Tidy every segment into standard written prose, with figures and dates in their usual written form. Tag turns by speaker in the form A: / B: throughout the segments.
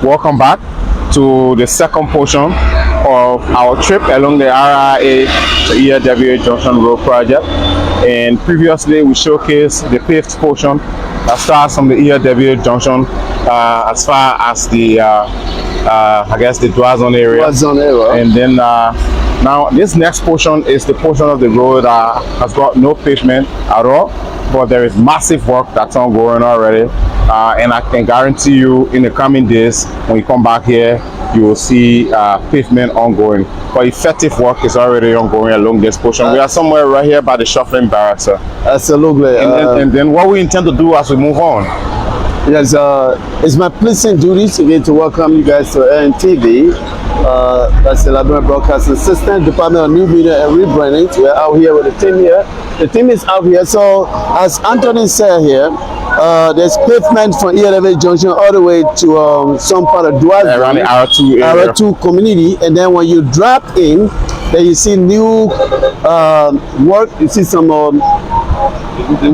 A: welcome back to the second portion of our trip along the RIA Highway Junction Road Project. And previously we showcased the paved portion that starts from the Highway Junction as far as the I guess the Dwazon area. And then now this next portion is the portion of the road that has got no pavement at all, but there is massive work that's ongoing already. And I can guarantee you in the coming days, when you come back here, you will see pavement ongoing. But effective work is already ongoing along this portion. We are somewhere right here by the shuffling barracks.
B: Absolutely.
A: And then what we intend to do as we move on.
B: Yes, it's my pleasing duty to welcome you guys to NTV. That's the Liberia Broadcasting System, Department of New Media and Rebranding. We're out here with the team here. The team is out here. So, as Anthony said here, there's pavement from Highway Junction all the way to some part of Dwazon,
A: around the R2 area.
B: R2 community. And then when you drop in, then you see new work. You see some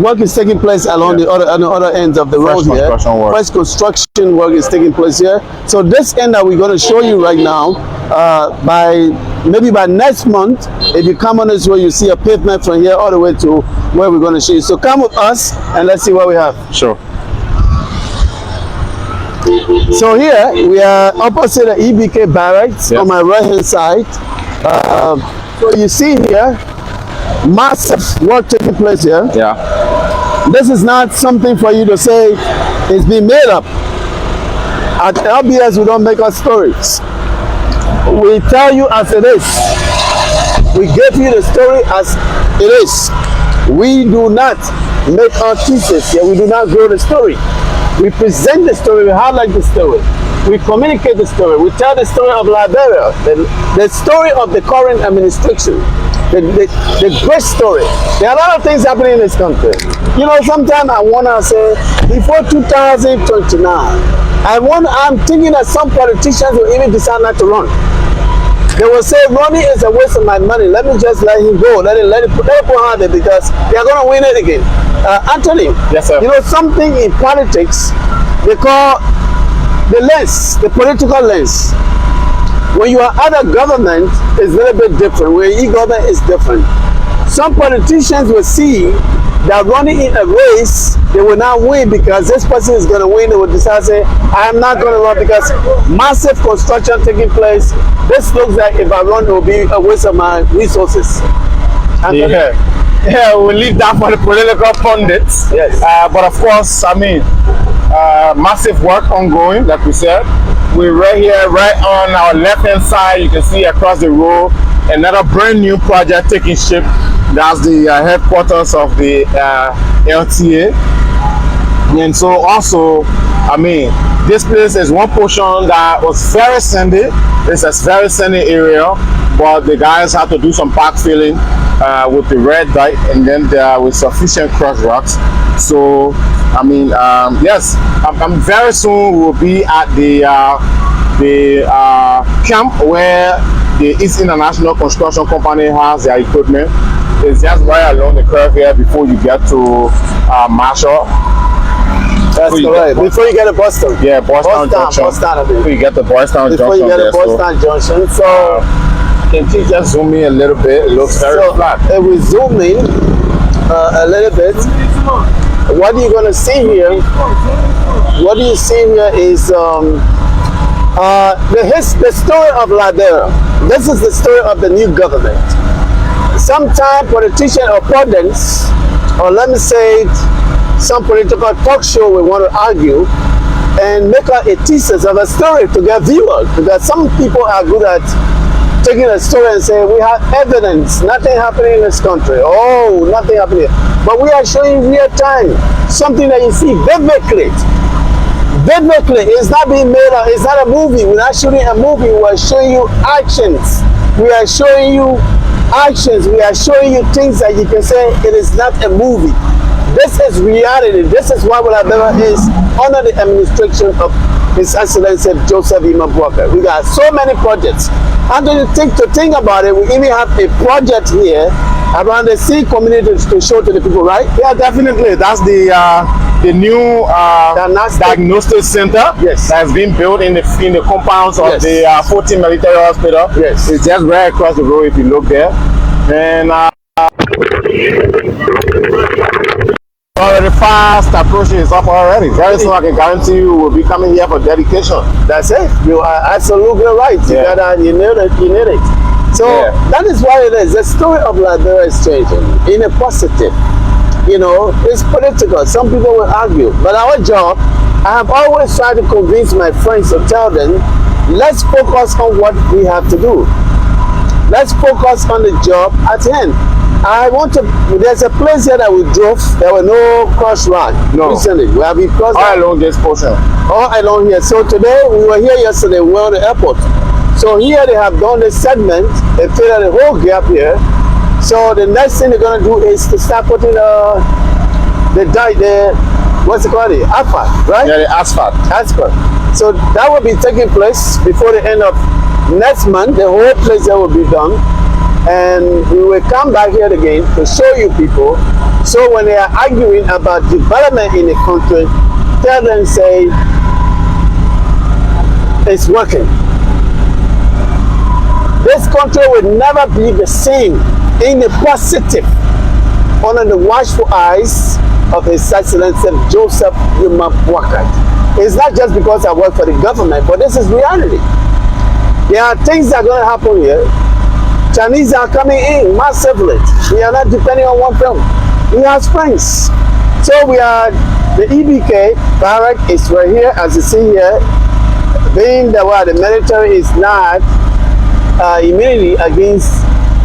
B: work is taking place along the other ends of the road here. Fresh construction work is taking place here. So this end that we're going to show you right now, maybe by next month, if you come on this way, you see a pavement from here all the way to where we're going to show you. So come with us and let's see what we have.
A: Sure.
B: So here we are opposite the EBK barracks on my right hand side. So you see here, massive work taking place here.
A: Yeah.
B: This is not something for you to say it's been made up. At LBS, we don't make up stories. We tell you as it is. We give you the story as it is. We do not make our thesis here. We do not grow the story. We present the story. We highlight the story. We communicate the story. We tell the story of Liberia, the story of the current administration. The great story. There are a lot of things happening in this country. You know, sometimes I want to say, before 2029, I'm thinking that some politicians will even decide not to run. They will say, running is a waste of my money. Let me just let him go. Let it put on it because they are going to win it again. Anthony,
A: yes, sir.
B: You know, something in politics, they call the lens, the political lens. When you are under government, it's a little bit different. When e-government is different. Some politicians will see that running in a race, they will not win because this person is going to win. They will decide, say, I am not going to run because massive construction taking place. This looks like if I run, it will be a waste of my resources.
A: Yeah, we'll leave that for the political pundits.
B: Yes.
A: But of course, I mean, massive work ongoing, like we said. We're right here, right on our left-hand side. You can see across the road another brand new project taking shape. That's the headquarters of the LTA. And so also, I mean, this place is one portion that was very sandy. It's a very sandy area, but the guys had to do some backfilling with the red dye and then with sufficient crushed rocks. So I mean, yes, I'm very soon will be at the camp where the East International Construction Company has their equipment. It's just right along the curve here before you get to Marshall.
B: That's correct. Before you get to Boston.
A: Yeah, Boston Junction. Before you get to Boston Junction.
B: Before you get to Boston Junction. So
A: can you just zoom in a little bit? It looks very flat.
B: If we zoom in a little bit, what you're going to see here, what you see here is the story of Liberia. This is the story of the new government. Sometimes politician opponents, or let me say it, some political talk show will want to argue and make a thesis of a story to get viewers, because some people are good at taking a story and saying we have evidence, nothing happening in this country. Oh, nothing happening. But we are showing real time, something that you see vividly. Vividly, it's not being made up, it's not a movie. We're not shooting a movie, we are showing you actions. We are showing you actions, we are showing you things that you can say it is not a movie. This is reality. This is what Liberia is under the administration of His Excellency Joseph Imabwaka. We got so many projects. And to think about it, we even have a project here around the sea community to show to the people, right?
A: Yeah, definitely. That's the new diagnostic center.
B: Yes.
A: That's been built in the compounds of
B: Yes.
A: the 14 military hospital.
B: Yes.
A: It's just right across the road if you look there. And already fast approaching is up already. Very soon I can guarantee you will be coming here for dedication.
B: That's it. You are absolutely right. You need it. So that is why it is. The story of Liberia is changing in a positive. You know, it's political. Some people will argue. But our job, I have always tried to convince my friends to tell them, let's focus on what we have to do. Let's focus on the job at hand. There's a place here that we drove. There were no cross road recently. We have been crossed
A: all along this portion.
B: All along here. So today, we were here yesterday, we were on the airport. So here they have done the segment, they filled out the whole gap here. So the next thing they're gonna do is to start putting what's it called? The asphalt, right?
A: Yeah, the asphalt.
B: Asphalt. So that will be taking place before the end of next month. The whole place there will be done. And we will come back here again to show you people. So when they are arguing about development in the country, tell them, say, it's working. This country will never be the same in the positive under the watchful eyes of His Excellency Joseph Yuma Boakai. It's not just because I work for the government, but this is reality. There are things that are going to happen here. Chinese are coming in massively. We are not depending on one film. We have friends. So we are, the EBK barrack is right here, as you see here. Being the military is not immunity against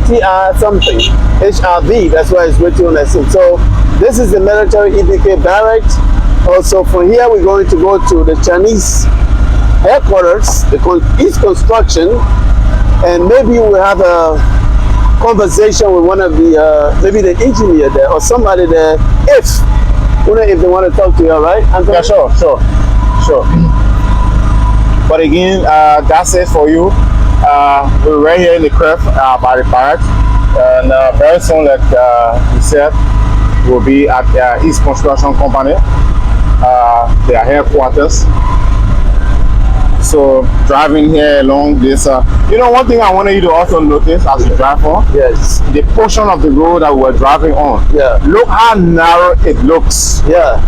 B: TR something, HRV, that's why it's written on the scene. So this is the military EBK barracks. Also from here we're going to go to the Chinese headquarters, the East Construction, and maybe we'll have a conversation with one of the, maybe the engineer there or somebody there, if they want to talk to you, all right? Anthony?
A: Yeah, sure. But again, that's it for you. We're right here in the curve by the barracks, and very soon, like we said, we'll be at East Construction Company, their headquarters. So driving here along this, one thing I wanted you to also notice as you drive on,
B: yes,
A: the portion of the road that we're driving on.
B: Yeah.
A: Look how narrow it looks.
B: Yeah.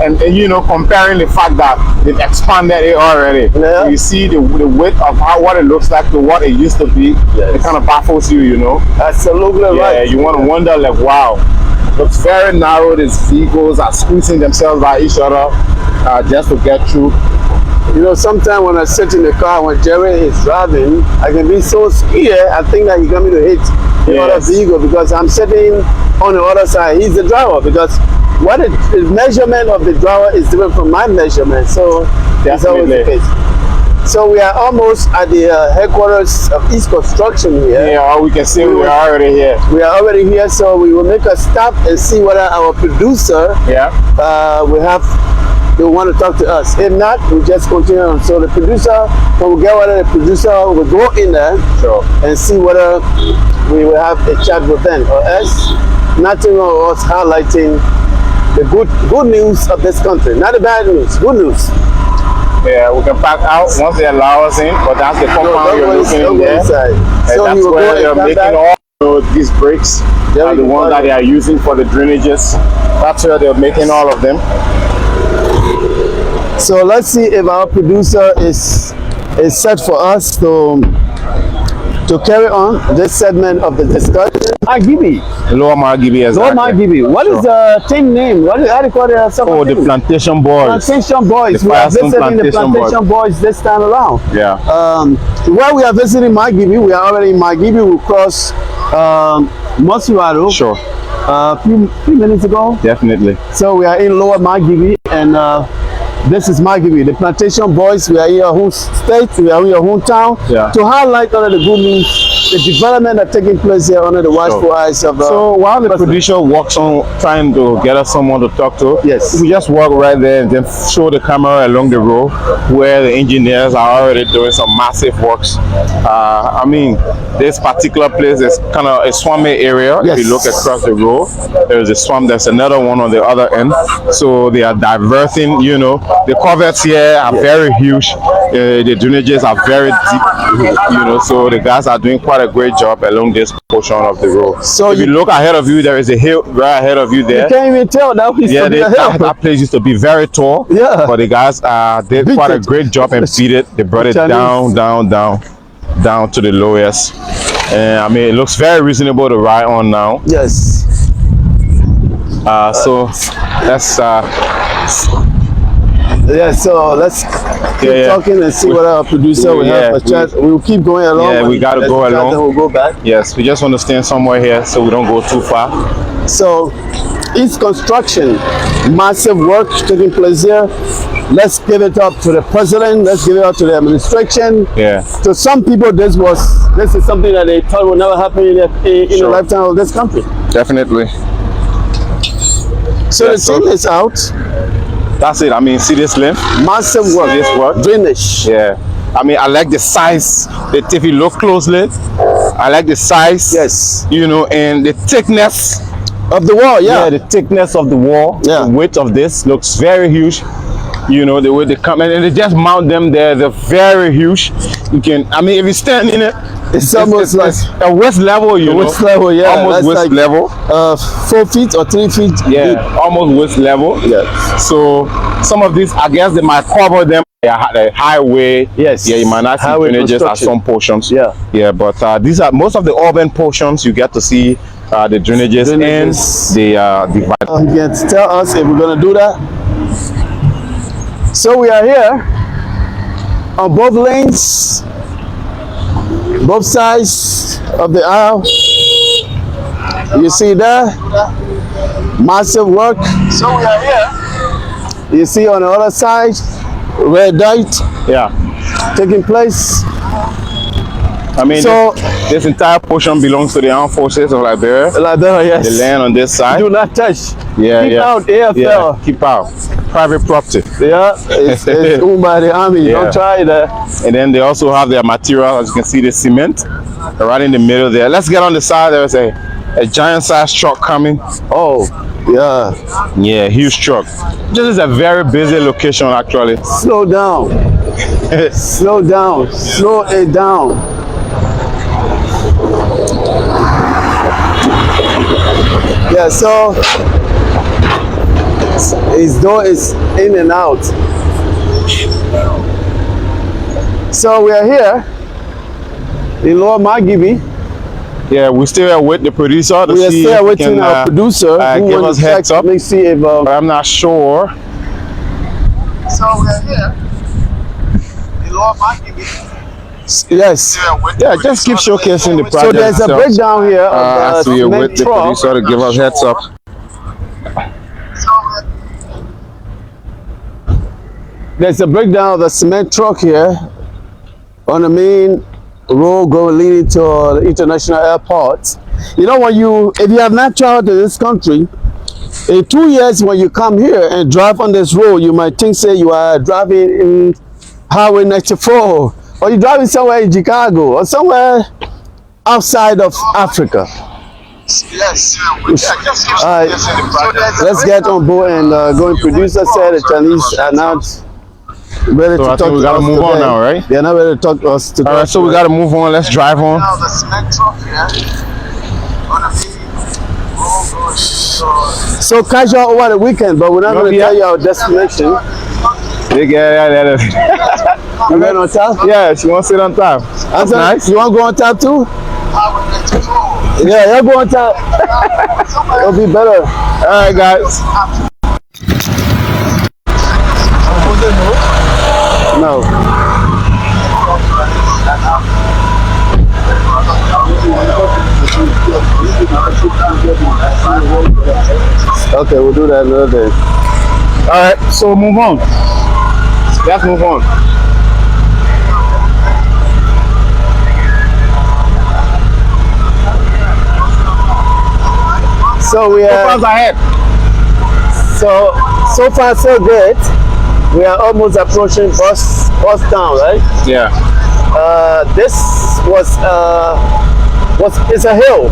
A: And comparing the fact that they've expanded it already.
B: Yeah.
A: You see the width of what it looks like to what it used to be. Yes. It kind of baffles you,
B: Absolutely right.
A: Yeah, you want to wonder, like, wow, looks very narrow. These vehicles are squeezing themselves by each other just to get through.
B: Sometimes when I sit in the car when Jerry is driving, I can be so scared. I think that he's going to hit the other vehicle because I'm sitting on the other side. He's the driver because the measurement of the driver is different from my measurement. So that's always the case. So we are almost at the headquarters of East Construction here.
A: Yeah, we can see we are already here.
B: We are already here, so we will make a stop and see whether our producer they want to talk to us. If not, we just continue on. So the producer, when we get whether the producer will go in there and see whether we will have a chat with them or else nothing wrong with us highlighting the good news of this country. Not the bad news, good news.
A: Yeah, we can park out once they allow us in, but that's the compound you're looking in there. And so that's where they're making all these bricks, the ones that they are using for the drainages. That's where they're making all of them.
B: So let's see if our producer is set for us to carry on this segment of the discussion. Margibi.
A: Lower Margibi, exactly.
B: Lower Margibi. What is the team name? How do you call it?
A: The Plantation Boys.
B: Plantation Boys. We are visiting the Plantation Boys this time around.
A: Yeah.
B: While we are visiting Margibi, we are already in Margibi. We crossed Mosirado.
A: Sure.
B: A few minutes ago.
A: Definitely.
B: So we are in Lower Margibi, and This is Margibi, the plantation boys. We are in your home state, we are in your hometown, to highlight all of the good news, the development that's taking place here under the watchful eyes of
A: So while the producer works on trying to get us someone to talk to,
B: yes,
A: we just walk right there and then show the camera along the road where the engineers are already doing some massive works. I mean, this particular place is kind of a swampy area.
B: Yes.
A: If you look across the road, there is a swamp. There's another one on the other end. So they are diverting, you know. The coverts here are very huge. The drainages are very deep, you know. So the guys are doing quite a great job along this portion of the road. So if you look ahead of you, there is a hill right ahead of you there.
B: You can't even tell that used to be a hill.
A: That place used to be very tall.
B: Yeah.
A: But the guys did quite a great job and beat it. They brought it down to the lowest. And I mean, it looks very reasonable to ride on now.
B: Yes.
A: So let's
B: so let's keep talking and see what our producer will have a chat. We'll keep going along.
A: Yeah, we got to go along.
B: Then we'll go back.
A: Yes, we just want to stand somewhere here so we don't go too far.
B: So it's construction, massive work taking place here. Let's give it up to the president. Let's give it up to the administration.
A: Yeah.
B: To some people, this is something that they thought would never happen in the lifetime of this country.
A: Definitely.
B: So the team is out.
A: That's it. I mean, see this length?
B: Massive work.
A: See this work?
B: Drainage.
A: Yeah. I mean, I like the size. If you look closely, I like the size.
B: Yes.
A: You know, and the thickness
B: of the wall. Yeah.
A: The thickness of the wall.
B: Yeah.
A: The width of this looks very huge. You know, the way they come and they just mount them there. They're very huge. You can, I mean, if you stand in it,
B: it's almost like
A: a waist level, you know.
B: Waist level, yeah.
A: Almost waist
B: like,
A: level.
B: 4 feet or 3 feet.
A: Yeah,
B: deep.
A: almost waist level.
B: Yeah.
A: So some of these, I guess they might cover them. The highway.
B: Yes.
A: Yeah, you might not see drainages at some portions.
B: Yeah.
A: Yeah, but these are most of the urban portions. You get to see the drainages and the divide.
B: You can tell us if we're gonna do that. So we are here on both lanes, both sides of the aisle. You see there, massive work. So we are here. You see on the other side, red light.
A: Yeah.
B: Taking place.
A: I mean, so this entire portion belongs to the armed forces of Liberia.
B: Yes.
A: The land on this side.
B: Do not touch.
A: Yeah,
B: keep out, AFL.
A: Yeah, keep out. Private property.
B: Yeah, it's owned by the army. Don't try that.
A: And then they also have their material. As you can see, the cement right in the middle there. Let's get on the side. There's a giant size truck coming.
B: Oh, yeah.
A: Yeah, huge truck. This is a very busy location, actually.
B: Slow down. Slow down. Slow it down. Yeah, so his door is in and out. So we are here in Lower Margibi.
A: Yeah, we still are with the producer.
B: We are still waiting our producer who
A: give us heads up.
B: Let me see if
A: but I'm not sure.
B: So we are here in Lower Margibi. Yes.
A: Yeah, just keep showcasing the project.
B: So there's a breakdown here
A: of
B: the
A: with the producer to give us heads up.
B: There's a breakdown of the cement truck here on the main road going leading to the international airport. You know, if you have not traveled to this country, in 2 years when you come here and drive on this road, you might think say you are driving in Highway 94. Or you're driving somewhere in Chicago or somewhere outside of Africa. Yes. Let's get on board and go. And producer said the Chinese are not ready to talk to us.
A: We gotta move on now, right?
B: They're not ready to talk to us today.
A: All right, so we gotta move on. Let's drive on.
B: So casual over the weekend, but we're not going to tell you our destination.
A: You
B: going on top?
A: Yeah, she wants to sit on top. That's nice.
B: You want to go on top too? Yeah, you'll go on top. It'll be better.
A: All right, guys.
B: No. Okay, we'll do that another day.
A: All right, so move on. Let's move on.
B: So we are
A: ahead.
B: so far so good. We are almost approaching bus town, right?
A: Yeah.
B: This it's a hill.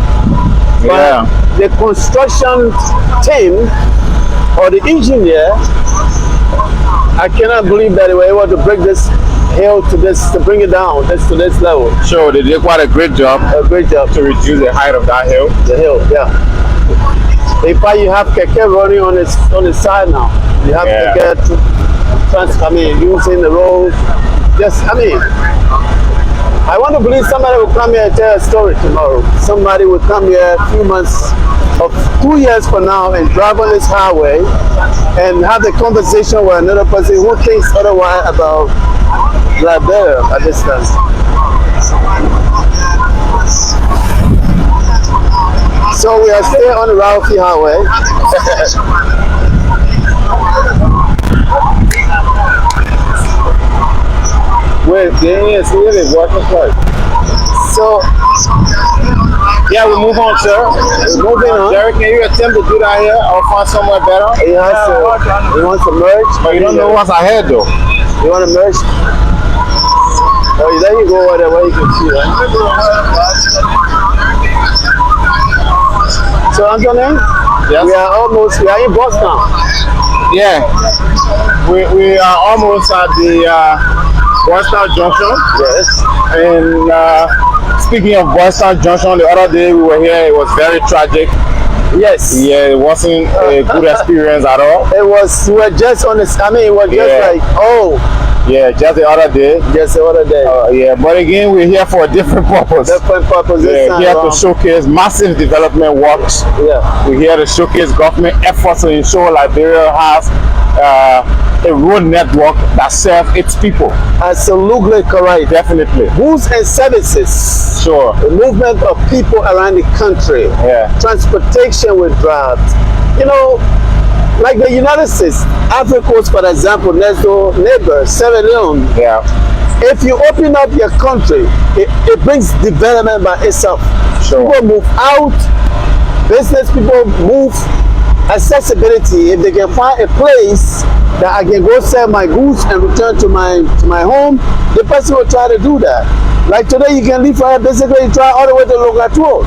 B: But the construction team or the engineer, I cannot believe that they were able to break this hill to bring it down to this level.
A: Sure, they did quite a great job.
B: A great job
A: to reduce the height of that hill.
B: The hill, yeah. In fact, you have keke running on the side now. You have keke using the road. I want to believe somebody will come here and tell a story tomorrow. Somebody will come here a few months of 2 years from now and drive on this highway and have a conversation with another person who thinks otherwise about Liberia at this time. So we are still on the RIA Highway.
A: Wait, it's really working twice.
B: So,
A: yeah, we move on, sir.
B: We're moving on.
A: Jerry, can you attempt to do that here or find somewhere better?
B: He wants to merge.
A: But you don't know what's ahead, though.
B: You want to merge? Oh, there you go over there where you can see, right? So, Anthony,
A: yes?
B: we are in Boston.
A: Yeah. We are almost at the Boston Junction.
B: Yes.
A: And speaking of Boston Junction, the other day we were here, it was very tragic.
B: Yes.
A: Yeah, it wasn't a good experience at all.
B: We were just on this, it was just like, oh.
A: Yeah, just the other day.
B: Just the other day.
A: Yeah, but again, we're here for a different purpose.
B: Different purpose.
A: Yeah, here to showcase massive development works.
B: Yeah.
A: We're here to showcase government efforts to ensure Liberia has a road network that serves its people.
B: Absolutely correct.
A: Definitely.
B: Goods and services.
A: Sure.
B: The movement of people around the country.
A: Yeah.
B: Transportation with drive. You know, like the United States, Africa Coast, for example, next door neighbor, Sierra Leone.
A: Yeah.
B: If you open up your country, it brings development by itself.
A: Sure.
B: People move out, business people move, accessibility. If they can find a place that I can go sell my goods and return to my home, the person will try to do that. Like today, you can leave for here, basically you try all the way to Logat Road.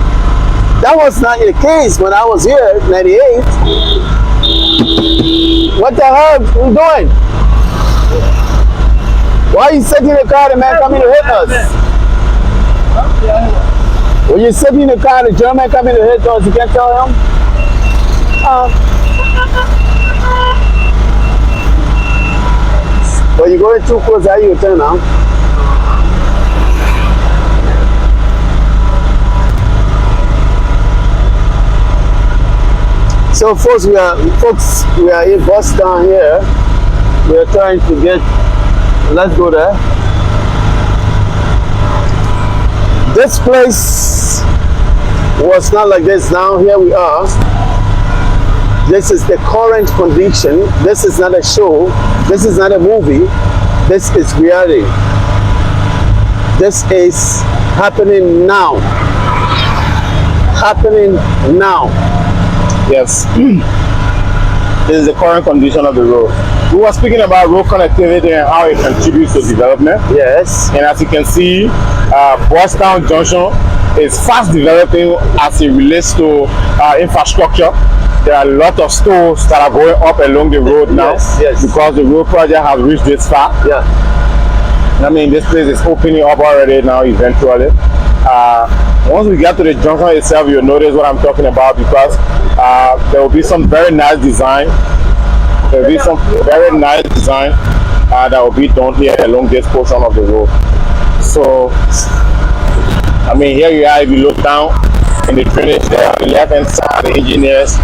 B: That was not the case when I was here, 98. What the hell are you doing? Why are you sitting in the car, the man coming to hit us? When you're sitting in the car, the German coming to hit us, you can't tell him? But you're going too close, how you turn now? So folks, we are in Boston here. We are trying to get, let's go there. This place was not like this. Now here we are. This is the current condition. This is not a show. This is not a movie. This is reality. This is happening now. Happening now.
A: Yes. This is the current condition of the road. We were speaking about road connectivity and how it contributes to development.
B: Yes.
A: And as you can see, Boston Junction is fast developing as it relates to infrastructure. There are a lot of stores that are going up along the road now.
B: Yes.
A: Because the road project has reached this far.
B: Yeah.
A: I mean, this place is opening up already now eventually. Once we get to the junction itself, you'll notice what I'm talking about, because there will be some very nice design. There will be some very nice design that will be done here along this portion of the road. So, I mean, here you are. If you look down in the drainage there on the left hand side, the engineers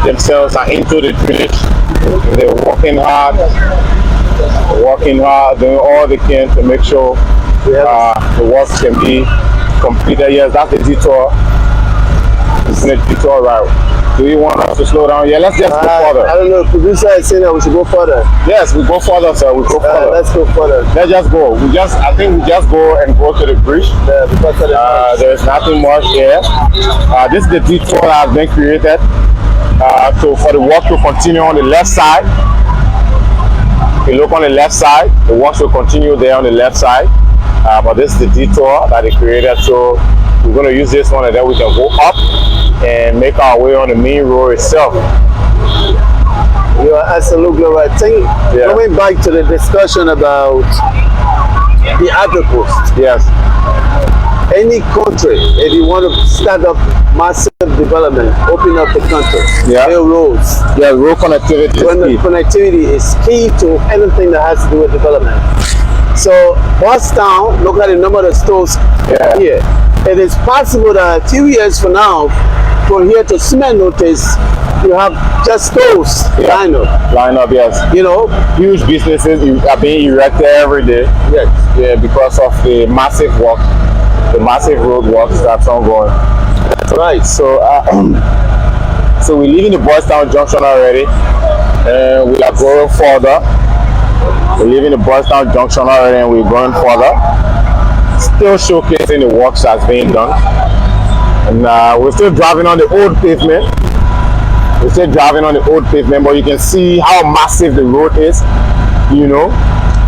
A: themselves are into the drainage. They're working hard, doing all they can to make sure the work can be completed. Yes, that's the detour. It's a detour route. Do you want us to slow down? Yeah, let's just go further.
B: I don't know. The producer is saying that we should go further.
A: Yes, we go further, sir. We go further.
B: Let's go further.
A: Let's just go. I think we just go and go to the bridge.
B: Yeah, because of the
A: there is nothing much here. This is the detour that has been created. So for the work to continue on the left side. You look on the left side, the work will continue there on the left side. But this is the detour that they created. So we're going to use this one and then we can go up and make our way on the main road itself.
B: You are absolutely right. Going back to the discussion about the agripost.
A: Yes.
B: Any country, if you want to start up massive development, open up the country, build roads.
A: Yeah, road connectivity.
B: Connectivity is key to anything that has to do with development. So, bust down, look at the number of stores here. It is possible that 2 years from now, from here to cement notice, you have just stores line up,
A: yes.
B: You know,
A: huge businesses are being erected every day.
B: Yes.
A: Yeah, because of the massive work, the massive road works that's ongoing.
B: That's right.
A: So, so we're leaving the Boystown Junction already, and we are going further. We're leaving the Boystown Junction already, and we're going further. Still showcasing the works that's being done, and we're still driving on the old pavement. We're still driving on the old pavement, but you can see how massive the road is. You know,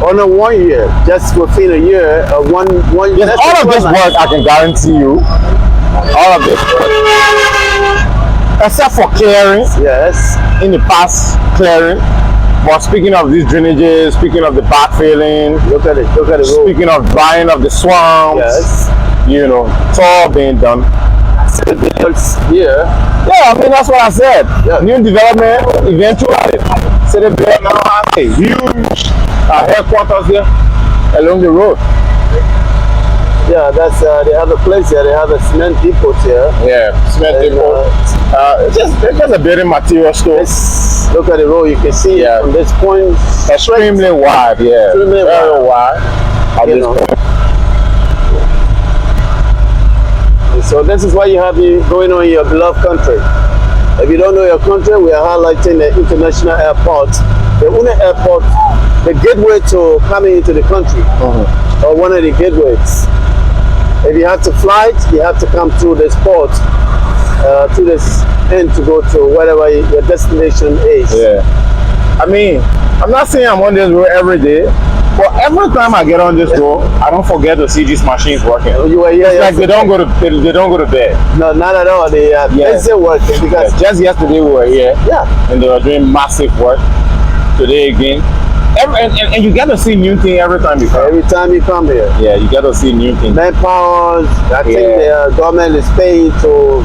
B: on a 1 year, just within a year, one.
A: Yes, all of this work, I can guarantee you, all of this work, except for clearing.
B: Yes.
A: In the past, clearing. But speaking of these drainages, speaking of the backfilling,
B: look at it.
A: Speaking of drying of the swamps,
B: yes.
A: You know, it's all being done.
B: Yeah,
A: I mean that's what I said. Yeah. New development eventually. So they build now a huge headquarters here along the road.
B: Yeah, that's they have a place here. They have a cement depot here.
A: Yeah, cement depot. It's just a building material store.
B: Look at the road. You can see from this point.
A: Extremely wide. Yeah,
B: extremely
A: very wide. At this point.
B: So this is why you have going on in your beloved country. If you don't know your country, we are highlighting the international airport, the only airport, the gateway to coming into the country, or one of the gateways. If you have to fly, you have to come through this port, to this end to go to whatever your destination is.
A: Yeah. I mean, I'm not saying I'm on this road every day, but every time I get on this road, I don't forget to see these machines working.
B: You were here.
A: It's like they don't go to bed.
B: No, not at all. They are busy working because
A: just yesterday we were here.
B: Yeah.
A: And they were doing massive work. Today again. And you get to see new things every time you come.
B: Every time you come here.
A: Yeah, you get to see new things.
B: Manpower. I think the government is paying to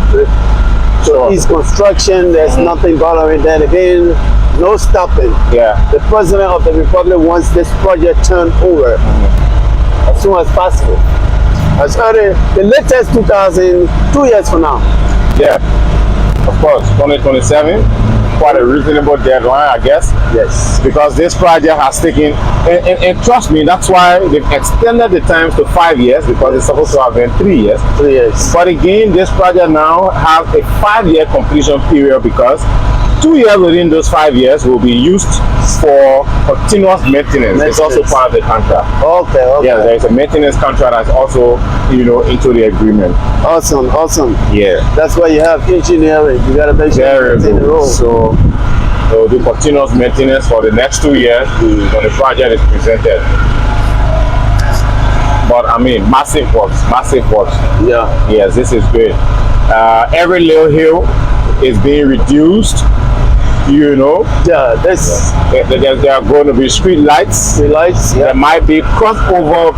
B: ease construction. There's nothing bothering them again. No stopping. Yeah. The president of the Republic wants this project turned over as soon as possible. As early, the latest 2 years from now.
A: Yeah. Of course, 2027. Quite a reasonable deadline, I guess.
B: Yes.
A: Because this project has taken, and trust me, that's why they've extended the times to 5 years, because it's supposed to have been 3 years.
B: 3 years.
A: But again, this project now has a 5-year completion period, because 2 years within those 5 years will be used for continuous maintenance. It's also part of the contract.
B: Okay.
A: Yeah, there is a maintenance contract that's also, into the agreement.
B: Awesome.
A: Yeah.
B: That's why you have engineering. You gotta make sure it's in the road.
A: So they'll do continuous maintenance for the next 2 years when the project is presented. But I mean, massive works.
B: Yeah.
A: Yes, this is good. Every little hill is being reduced.
B: Yeah,
A: there are going to be street lights. There might be crossover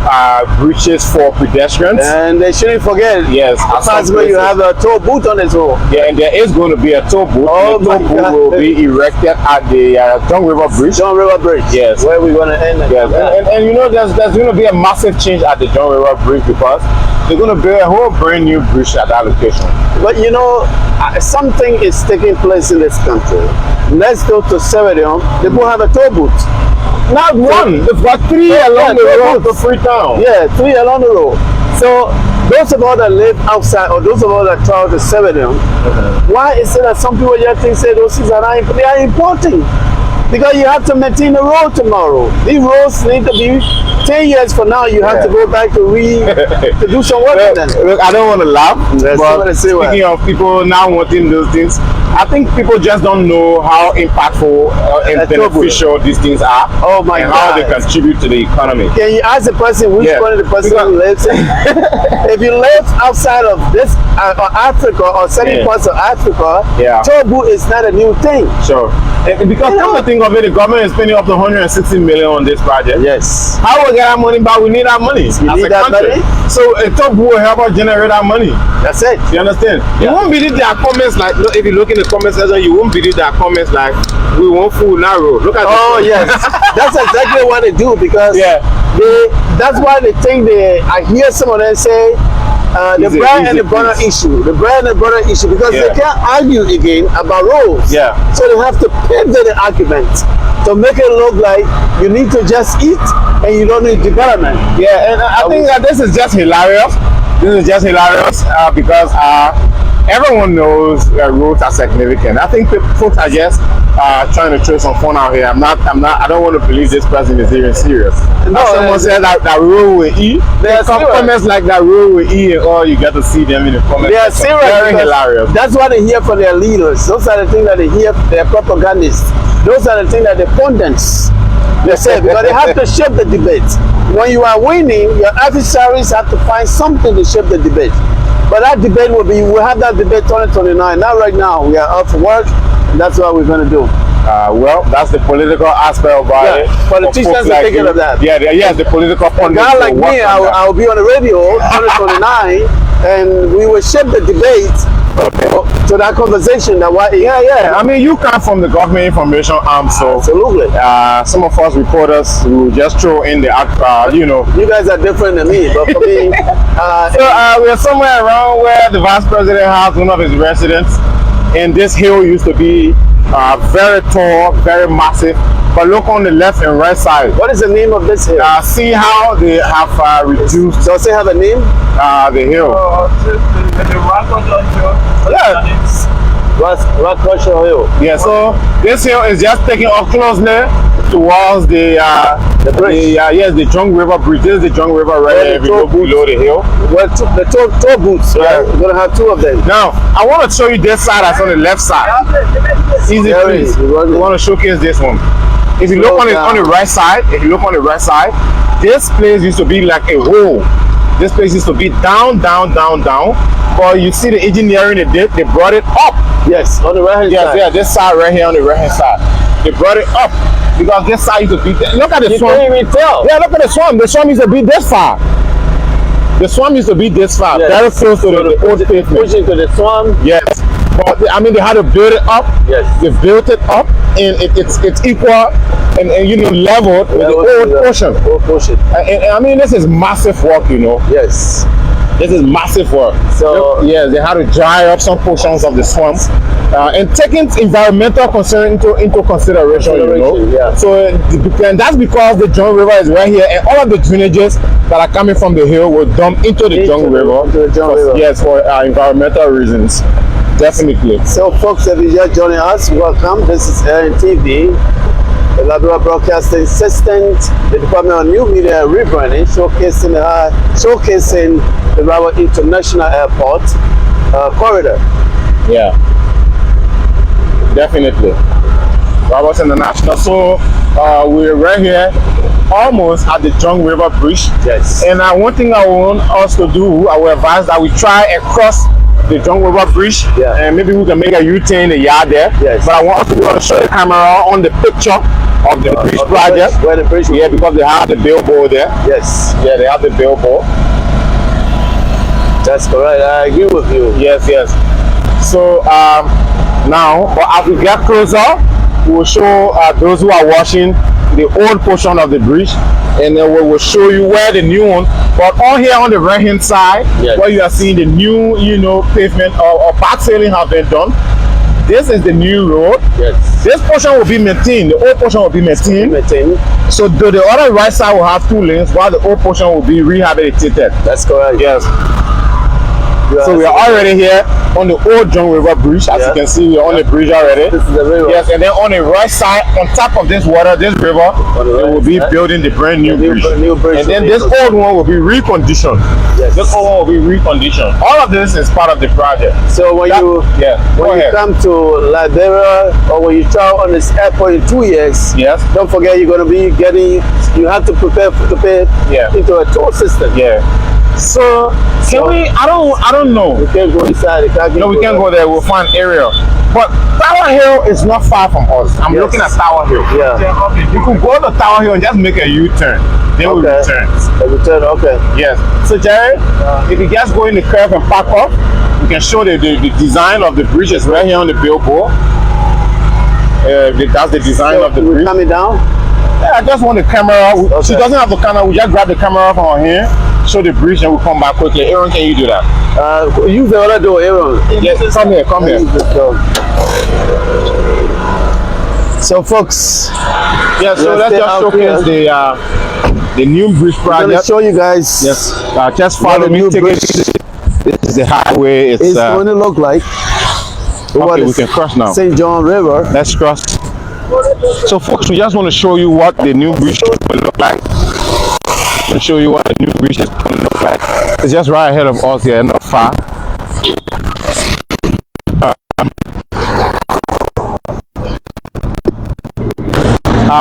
A: bridges for pedestrians.
B: And they shouldn't forget.
A: Yes.
B: That's where you have a toll booth on this road.
A: Yeah, and there is going to be a toll booth. The toll booth will be erected at the John River Bridge.
B: John River Bridge.
A: Yes.
B: Where we're going to end.
A: Yes. And there's going to be a massive change at the John River Bridge, because they're going to build a whole brand new bridge at that location.
B: But something is taking place in this country. Let's go to Severium. They will have a toll booth.
A: Not one. They've got 3 along the road to Freetown.
B: Yeah, 3 along the road. So those of us that live outside, or those of us that travel to Seven, why is it that some people just think say those things are not they are important? Because you have to maintain the road tomorrow. These roads need to be 10 years from now. You have to go back to do some work on them.
A: Look, I don't want to laugh, but
B: speaking
A: of people now wanting those things, I think people just don't know how impactful and beneficial these things are.
B: Oh my God!
A: How they contribute to the economy.
B: Can you ask the person which one of the person who lives in? If you live outside of this Africa or certain parts of Africa, toll is not a new thing.
A: Sure. Because come to think of it, the government is spending up to 160 million on this project.
B: Yes.
A: How will we get that money back? We need that money as a country. So a top will help us generate that money.
B: That's it.
A: You understand? You won't believe there are comments like, if you look in the comment section, you won't believe there are comments like, we want food narrow. Look at
B: yes. That's exactly what they do, because that's why they think I hear some of them say the bread and the butter issue. The bread and the butter issue, because they can't argue again about roads. So they have to pivot the argument to make it look like you need to just eat and you don't need development.
A: And I think that this is just hilarious. This is just hilarious because everyone knows roads are significant. I think folks are just trying to throw some fun out here. I don't want to believe this person is even serious. No, someone said that road will eat. There are some comments like that road will eat, and all you get to see them in the comments.
B: They are serious.
A: Very hilarious.
B: That's what they hear from their leaders. Those are the things that they hear from their propagandists. Those are the things that the pundits they say, because they have to shape the debate. When you are winning, your adversaries have to find something to shape the debate. But that debate we'll have that debate 2029. Not right now. We are out for work, and that's what we're going to do.
A: Well, that's the political aspect about it.
B: Politicians are thinking of that.
A: The political pundits.
B: A guy like me, I'll be on the radio 2029, and we will shape the debate to that conversation.
A: I mean, you come from the government information arm, so
B: absolutely.
A: Some of us reporters will just throw in the you
B: guys are different than me, but for me,
A: we're somewhere around where the vice president has one of his residents, and this hill used to be very tall, very massive. But look on the left and right side.
B: What is the name of this hill?
A: See how they have reduced.
B: Does it have a name?
A: The hill.
B: Rockcrusher Hill.
A: Yeah, so this hill is just taking us closely towards the bridge. The Jung River Bridge. This is the Jung River right here. If you go below the hill.
B: Well, the toll booths, right? We're going to have two of them.
A: Now, I want to show you this side that's on the left side. Easy, please. We want to showcase this one. If you look on the right side, this place used to be like a hole. This place used to be down. But you see the engineering they did, they brought it up.
B: Yes, on the right hand side.
A: Yeah, this side right here on the right hand side. They brought it up because this side used to be there. Look at the swamp.
B: You can't even tell.
A: Yeah, look at the swamp. The swamp used to be this far. The swamp used to be this far. Yes. Very close to the old pavement.
B: Pushing to the swamp.
A: Yes. But I mean, they had to build it up.
B: Yes.
A: They built it up, and it's equal and leveled with the old portion.
B: Old portion.
A: And I mean, this is massive work,
B: Yes.
A: This is massive work.
B: So
A: they had to dry up some portions of the swamps and taking environmental concern into consideration. So and that's because the Jung River is right here, and all of the drainages that are coming from the hill will dump into the Jung River. Yes, for environmental reasons. Definitely.
B: So, folks, if you're just joining us, welcome. This is RIA, the Liberia Broadcasting System, the Department of New Media rebranding, showcasing the Rawa International Airport corridor.
A: Yeah, definitely. Rawa International. So we're right here, almost at the Jung River Bridge.
B: Yes.
A: And one thing I want us to do, I will advise that we try across the Jung River Bridge, and maybe we can make a U-turn in the yard there.
B: Yes.
A: But I want to show the camera on the picture of the bridge project.
B: Where the bridge?
A: Yeah, because they have the billboard there.
B: Yes.
A: Yeah, they have the billboard.
B: That's correct. I agree with you.
A: Yes. So now, as we get closer, we will show those who are watching the old portion of the bridge, and then we will show you where the new one. But on here on the right hand side, where you are seeing the new, pavement or path sailing have been done. This is the new road.
B: Yes.
A: This portion will be maintained. The old portion will be maintained. So the other right side will have 2 lanes, while the old portion will be rehabilitated.
B: That's correct.
A: Yes. So we are already here on the old John River Bridge. As you can see, we are on the bridge already.
B: This is the river.
A: Yes, and then on the right side, on top of this water, this river, they will be building the brand new bridge. And then this old one will be reconditioned.
B: Yes.
A: This old one will be reconditioned. All of this is part of the project.
B: So when you come to Liberia, or when you travel on this airport in 2 years, don't forget you're going to be getting. You have to prepare to pay into a toll system.
A: So can we? I don't know.
B: We can't go inside.
A: No, we can't go there. We'll find area. But Tower Hill is not far from us. I'm looking at Tower Hill. You could go to Tower Hill and just make a U-turn. Then we return.
B: A return, okay.
A: Yes. So Jerry, if you just go in the curve and park up, we can show the design of the bridge is right here on the billboard. That's the design of the bridge.
B: Coming down?
A: Yeah, I just want the camera. She doesn't have the camera. We just grab the camera from her hand, show the bridge, and we'll come back quickly. Aaron, can you do that?
B: Use the other door, Aaron.
A: Yes, come here, come here.
B: So, folks.
A: Yeah, so let's just showcase the new bridge project.
B: I'm going to show you guys.
A: Yes. Just follow me. This is the highway. It's
B: going to look like.
A: Okay, we can cross now.
B: St. John River.
A: Let's cross. So folks, we just want to show you what the new bridge will look like. To show you what the new bridge is going to look like. It's just right ahead of us here, not far.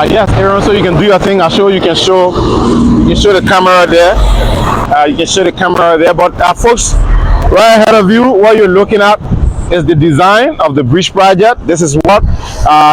A: Yes, Aaron. So you can do your thing. I'll show you. You can show the camera there. You can show the camera there. But folks, right ahead of you, what you're looking at is the design of the bridge project. This is what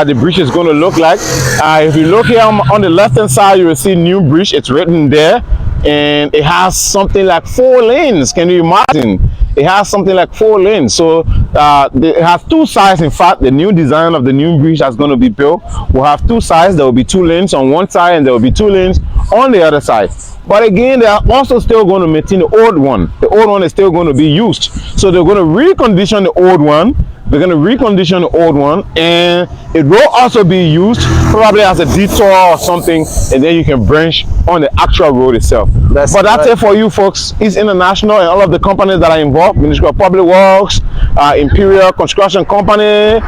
A: the bridge is going to look like. If you look here on the left hand side, you will see new bridge. It's written there, and it has something like 4 lanes. Can you imagine? It has something like 4 lanes. So it has 2 sides. In fact, the new design of the new bridge that's going to be built will have 2 sides. There will be 2 lanes on one side, and there will be 2 lanes on the other side. But again, they are also still going to maintain the old one. The old one is still going to be used. So they're going to recondition the old one. They're going to recondition the old one, and it will also be used probably as a detour or something, and then you can branch on the actual road itself. That's it for you folks. It's International and all of the companies that are involved. Ministry of Public Works, Imperial Construction Company,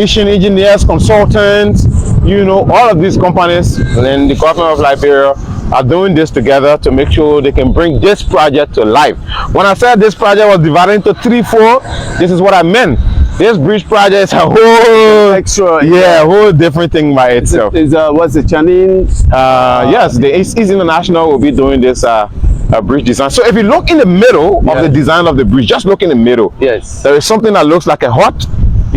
A: Asian Engineers, Consultants, you know, all of these companies and the government of Liberia are doing this together to make sure they can bring this project to life. When I said this project was divided into 3-4, this is what I meant. This bridge project is a whole whole different thing by itself.
B: What's the Chinese?
A: Yes, the East International will be doing this bridge design. So if you look in the middle of the design of the bridge, just look in the middle.
B: Yes.
A: There is something that looks like a hut.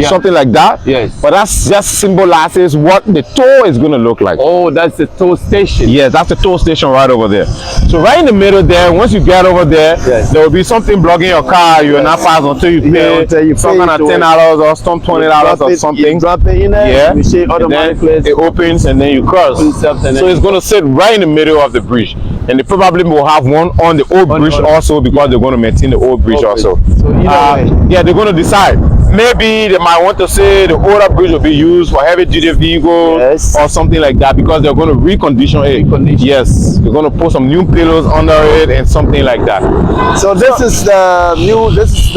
A: Something like that.
B: Yes.
A: But that just symbolizes what the toll is going to look like.
B: Oh, that's the toll station.
A: Yes, that's the toll station right over there. So right in the middle there, once you get over there, there will be something blocking your car. You will not pass until you pay some kind of $10 or some $20 or something.
B: You drop it in there. You see automatically.
A: It opens and then you cross. So it's going to sit right in the middle of the bridge. And they probably will have one on the old bridge also, because they're going to maintain the old bridge also.
B: So
A: yeah, they're going to decide. Maybe they might want to say the older bridge will be used for heavy duty vehicles or something like that, because they're going to recondition it. Yes, they're going to put some new pillars under it and something like that.
B: So this is the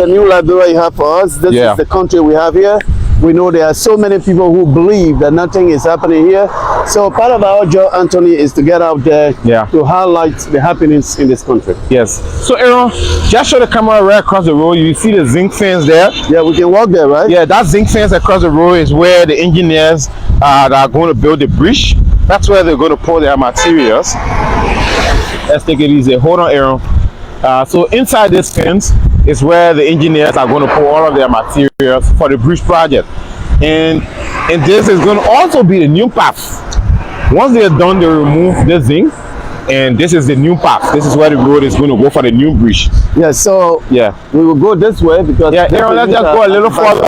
B: new Liberia you have for us. This is the country we have here. We know there are so many people who believe that nothing is happening here. So part of our job, Anthony, is to get out there to highlight the happenings in this country.
A: Yes. So Aaron, just show the camera right across the road. You see the zinc fence there?
B: Yeah, we can walk there, right?
A: Yeah, that zinc fence across the road is where the engineers that are going to build the bridge. That's where they're going to pour their materials. Let's take it easy. Hold on, Aaron. So inside this fence is where the engineers are going to pour all of their materials for the bridge project. And this is going to also be the new path. Once they're done, they remove the zinc, and this is the new path. This is where the road is going to go for the new bridge.
B: Yeah, so we will go this way because
A: Aaron, let's just go a little further.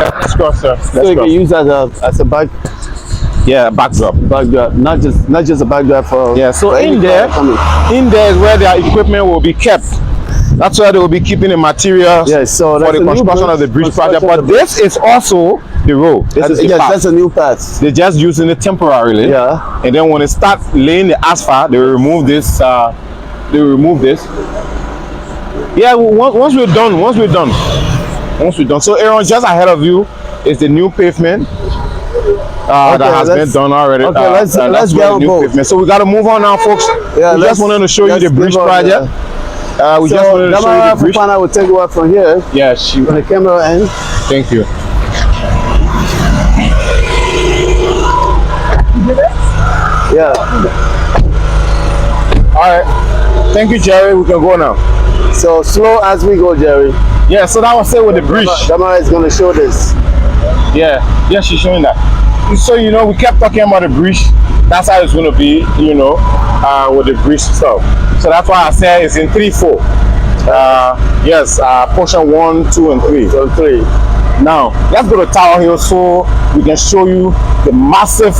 A: Let's go, sir.
B: So you can use as a back.
A: Yeah, backdrop.
B: Backdrop, not just a backdrop for.
A: Yeah, so in there is where their equipment will be kept. That's where they will be keeping the materials
B: so
A: for the construction of the bridge project. But this is also the road. This is the path.
B: That's a new path.
A: They're just using it temporarily.
B: Yeah.
A: And then when they start laying the asphalt, they will remove this. Yeah, once we're done. So Aaron, just ahead of you is the new pavement that has been done already.
B: Okay, let's get on board.
A: So we got to move on now, folks.
B: Yeah,
A: we just wanted to show you the bridge project. We just wanted to show you the bridge.
B: I will take you up from here.
A: Yeah, shoot.
B: From the camera end.
A: Thank you.
B: Yeah.
A: All right. Thank you, Jerry. We can go now.
B: So slow as we go, Jerry.
A: Yeah. So that was it with the bridge.
B: Damara is going to show this.
A: Yeah, she's showing that. So we kept talking about the bridge. That's how it's going to be, with the bridge stuff. So that's why I said it's in 3-4. Yes, portion 1, 2, and 3.
B: So 3.
A: Now let's go to Tower Hill so we can show you the massive,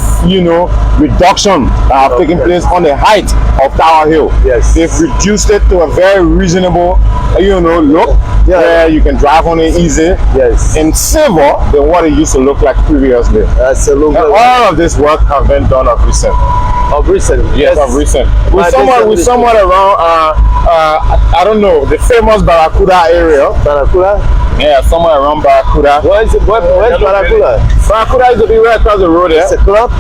A: reduction that have taken place on the height of Tower Hill.
B: Yes.
A: They've reduced it to a very reasonable, look. Yeah. Where you can drive on it easy.
B: Yes.
A: In silver than what it used to look like previously.
B: Absolutely.
A: And all of this work have been done of recent.
B: Of recent?
A: Yes, of recent. We're somewhat around, I don't know, the famous Barracuda area.
B: Barracuda?
A: Yeah, somewhere around Barracuda.
B: Where's Barracuda?
A: Barracuda is to be right across the road there.
B: It's a club?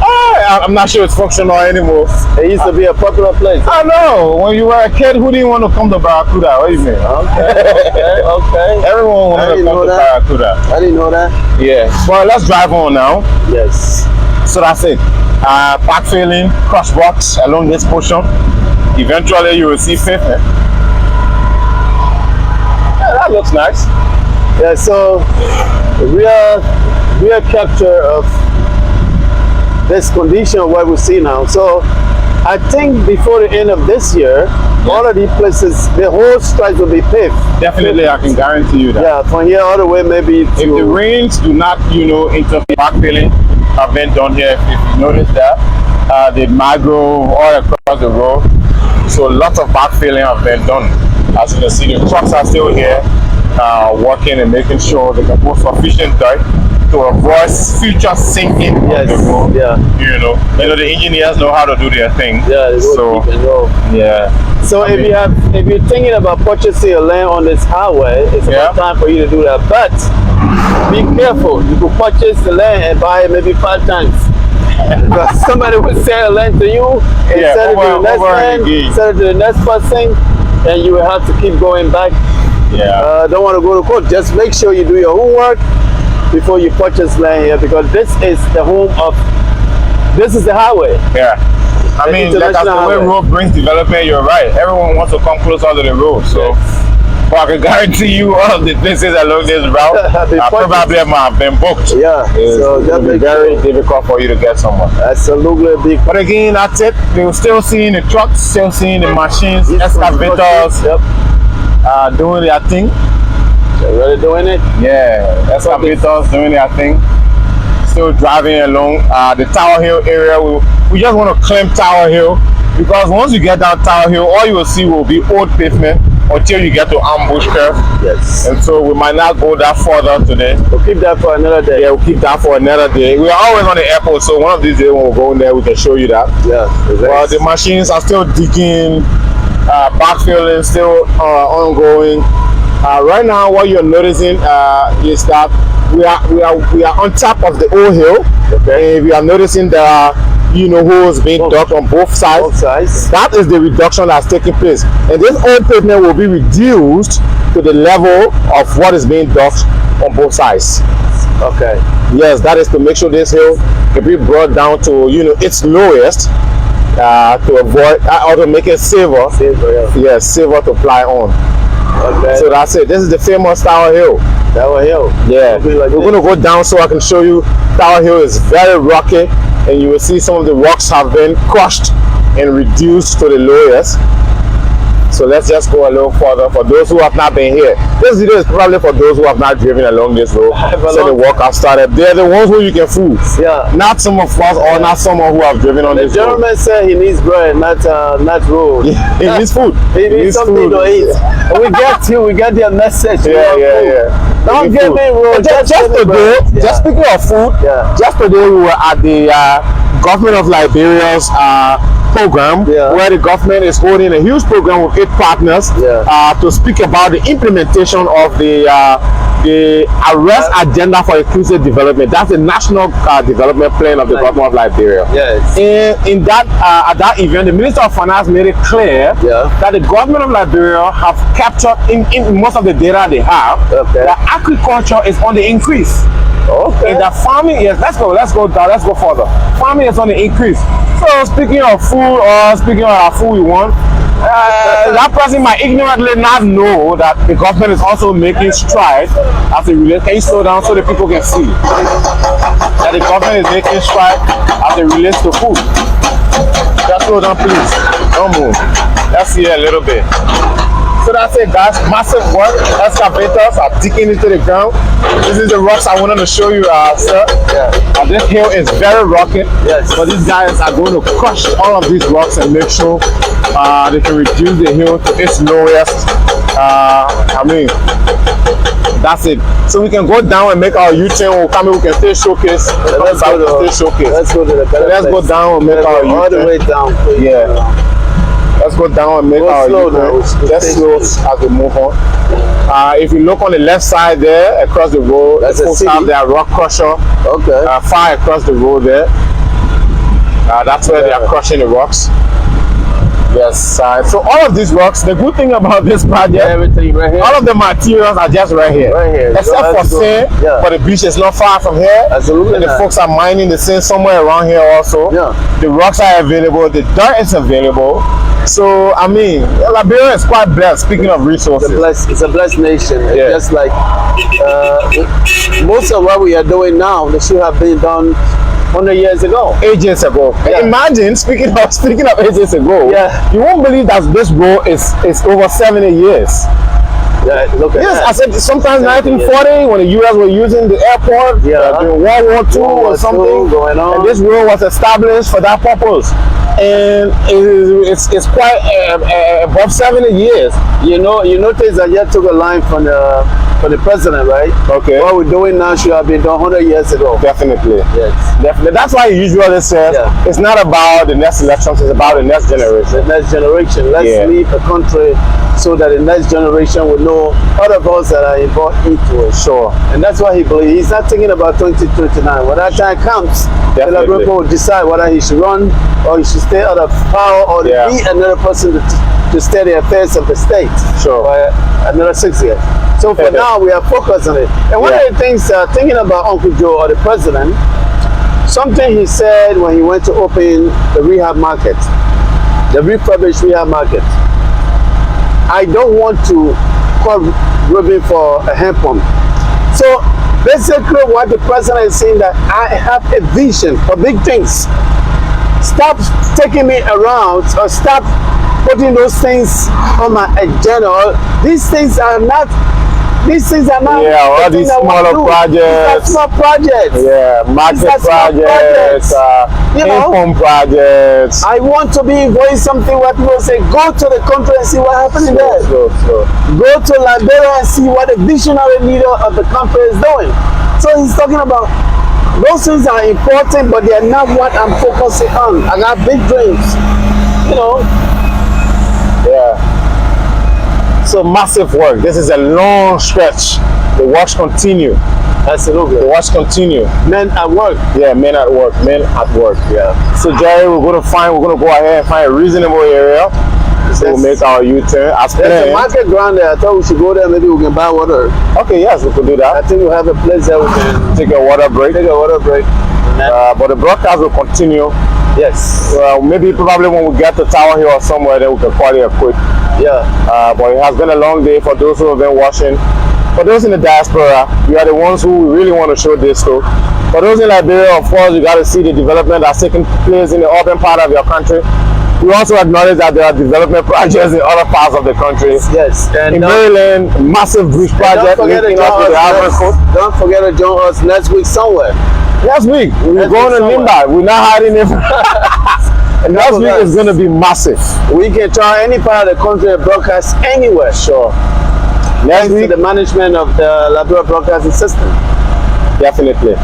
A: I'm not sure it's functional anymore.
B: It used to be a popular place.
A: I know. When you were a kid, who didn't want to come to Barracuda? What do you mean?
B: Okay.
A: Everyone wanted to come to Barracuda.
B: I didn't know that.
A: Yeah. Well, let's drive on now.
B: Yes.
A: So that's it. Park filling, cross box along this portion. Eventually, you will see pavement. Yeah, that looks nice.
B: Yeah. So real capture of this condition of what we see now. So I think before the end of this year, all of these places, the whole stretch will be paved. Definitely,
A: I can guarantee you that.
B: Yeah, from here all the way maybe to...
A: If the rains do not, interfere, park filling have been done here. If you notice that, the mangrove all across the road. So lots of park filling have been done. As you can see, the trucks are still here, working and making sure they can put sufficient dirt to avoid future sinking of the road.
B: Yeah.
A: The engineers know how to do their thing.
B: Yeah,
A: so yeah.
B: So if you're thinking about purchasing a land on this highway, it's about time for you to do that. But be careful. You could purchase the land and buy it maybe 5 times. Because somebody will sell the land to you and sell it to the next land, sell it to the next person, and you will have to keep going back.
A: Yeah.
B: Don't want to go to court. Just make sure you do your homework before you purchase land here, because this is the home of, this is the highway.
A: Yeah. I mean, like as the way road brings development, you're right. Everyone wants to come closer to the road. So, I can guarantee you all of the places along this route probably have been booked.
B: Yeah. So
A: that will be very difficult for you to get someone.
B: Absolutely big.
A: But again, that's it. We're still seeing the trucks, still seeing the machines, excavators, doing their thing.
B: They're really doing it?
A: Yeah, excavators doing their thing. Still driving along the Tower Hill area. We just want to claim Tower Hill, because once you get down Tower Hill, all you will see will be old pavement until you get to Ambush Curve.
B: Yes.
A: And so we might not go that further today.
B: We'll keep that for another day.
A: Yeah, we'll keep that for another day. We are always on the airport, so one of these days when we go in there, we can show you that.
B: Yeah. Exactly.
A: Well, the machines are still digging, backfilling, still ongoing. Right now, what you're noticing is that we are on top of the old hill. Okay. And we are noticing there are holes being dug on both sides.
B: Both sides.
A: That is the reduction that's taking place, and this old pavement will be reduced to the level of what is being dug on both sides.
B: Okay.
A: Yes, that is to make sure this hill can be brought down to its lowest, to avoid or to make it safer. Yes, safer to fly on. Okay. So that's it. This is the famous Tower Hill.
B: Tower Hill.
A: Yeah. We're going to go down so I can show you. Tower Hill is very rocky, and you will see some of the rocks have been crushed and reduced to the lowest. So let's just go a little further for those who have not been here. This video is probably for those who have not driven along this road. So the work has started. They're the ones who you can fool. Yeah. Not some of us or not someone who have driven on this road.
B: The gentleman said he needs bread, not road.
A: Yeah, he needs food.
B: He needs something to eat. We get their message.
A: Yeah.
B: Don't get me wrong.
A: Just today, just speaking of food, just today we were at the Government of Liberia's program where the government is holding a huge program with 8 partners to speak about the implementation of the arrest agenda for inclusive development. That's the national development plan of the government of Liberia.
B: Yes.
A: In that at that event, the Minister of Finance made it clear that the government of Liberia have captured in most of the data they have that agriculture is on the increase.
B: Okay.
A: And that farming, yes, let's go down, let's go further. Farming is on the increase. So speaking of food, or speaking of our food we want, that person might ignorantly not know that the government is also making strides as it relates. Can you slow down so the people can see that the government is making strides as it relates to food? Just slow down, please. Don't move. Let's see a little bit. So that's it, guys. Massive work. Excavators are digging into the ground. This is the rocks I wanted to show you, sir. This hill is very rocky. But these guys are going to crush all of these rocks and make sure they can reduce the hill to its lowest. I mean, that's it. So we can go down and make our U-turn. We'll come in, we can still showcase.
B: Let's go to the better
A: Let's go down and make our U-turn.
B: All the way down.
A: Yeah. Let's go down and make our U-turn. Just slow as we move on. If you look on the left side there, across the road,
B: that's
A: folks have their rock crusher. Far across the road there. That's where they are crushing the rocks. Yes, so all of these rocks, the good thing about this project,
B: everything right here.
A: all of the materials are just right here. Except for sand, but the beach is not far from here.
B: Absolutely.
A: And the folks are mining the sand somewhere around here also. The rocks are available, the dirt is available. So, I mean, Liberia is quite blessed, speaking of resources.
B: It's a blessed nation. It's just like most of what we are doing now, they should have been done 100 years ago.
A: Ages ago. Imagine, speaking of ages ago, you won't believe that this road is over 70 years.
B: Look at that.
A: I said sometimes 1940 when the U.S. were using the airport during World War II or something,
B: going on.
A: And this road was established for that purpose. And it's quite above 70 years.
B: You notice I just took a line from the president, right?
A: Okay.
B: What we're doing now should have been done 100 years ago.
A: Definitely.
B: Yes.
A: Definitely. That's why he usually says it's not about the next elections, it's about the next generation.
B: The next generation. Let's leave the country so that the next generation will know all of us that are involved into it.
A: Sure.
B: And that's what he believes. He's not thinking about 2029. When that time comes, the Liberia will decide whether he should run or he should stay out of power or be another person to steer the affairs of the state.
A: Sure.
B: For another 6 years. So for now, we are focused on it. And one of the things, thinking about Uncle Joe or the president, something he said when he went to open the rehab market, the refurbished rehab market. I don't want to call Ruben for a hand pump. So basically what the president is saying that I have a vision for big things. Stop taking me around or stop putting those things on my agenda. These things are not all these smaller
A: projects.
B: Small projects.
A: Market projects, income projects.
B: I want to be involved in something where people say, go to the country and see what happened there. Go to Liberia and see what the visionary leader of the country is doing. So he's talking about those things are important, but they are not what I'm focusing on. I got big dreams,
A: So massive work. This is a long stretch. The works continue.
B: Absolutely.
A: The works continue.
B: Men at work.
A: Men at work. So Jerry, we're gonna go ahead and find a reasonable area. So we'll make our U-turn.
B: There's a market ground there. I thought we should go there. Maybe we can buy water.
A: Okay, yes, we could do that.
B: I think we'll have a place there we can
A: take a water break.
B: But
A: the broadcast will continue.
B: Yes.
A: Maybe probably when we get to Tower Hill or somewhere, then we can call it a quick. But it has been a long day for those who have been watching. For those in the diaspora, you are the ones who we really want to show this to. For those in Liberia, of course, you got to see the development that's taking place in the urban part of your country. We also acknowledge that there are development projects in other parts of the country.
B: Yes.
A: And in Maryland, massive bridge project linking up with the Ivory Coast.
B: Don't forget to join us next week somewhere.
A: Next week, we're going to Nimba. We're not hiding it. And next week is going to be massive.
B: We can try any part of the country and broadcast anywhere.
A: Sure. Next week,
B: the management of the Liberia broadcasting system.
A: Definitely.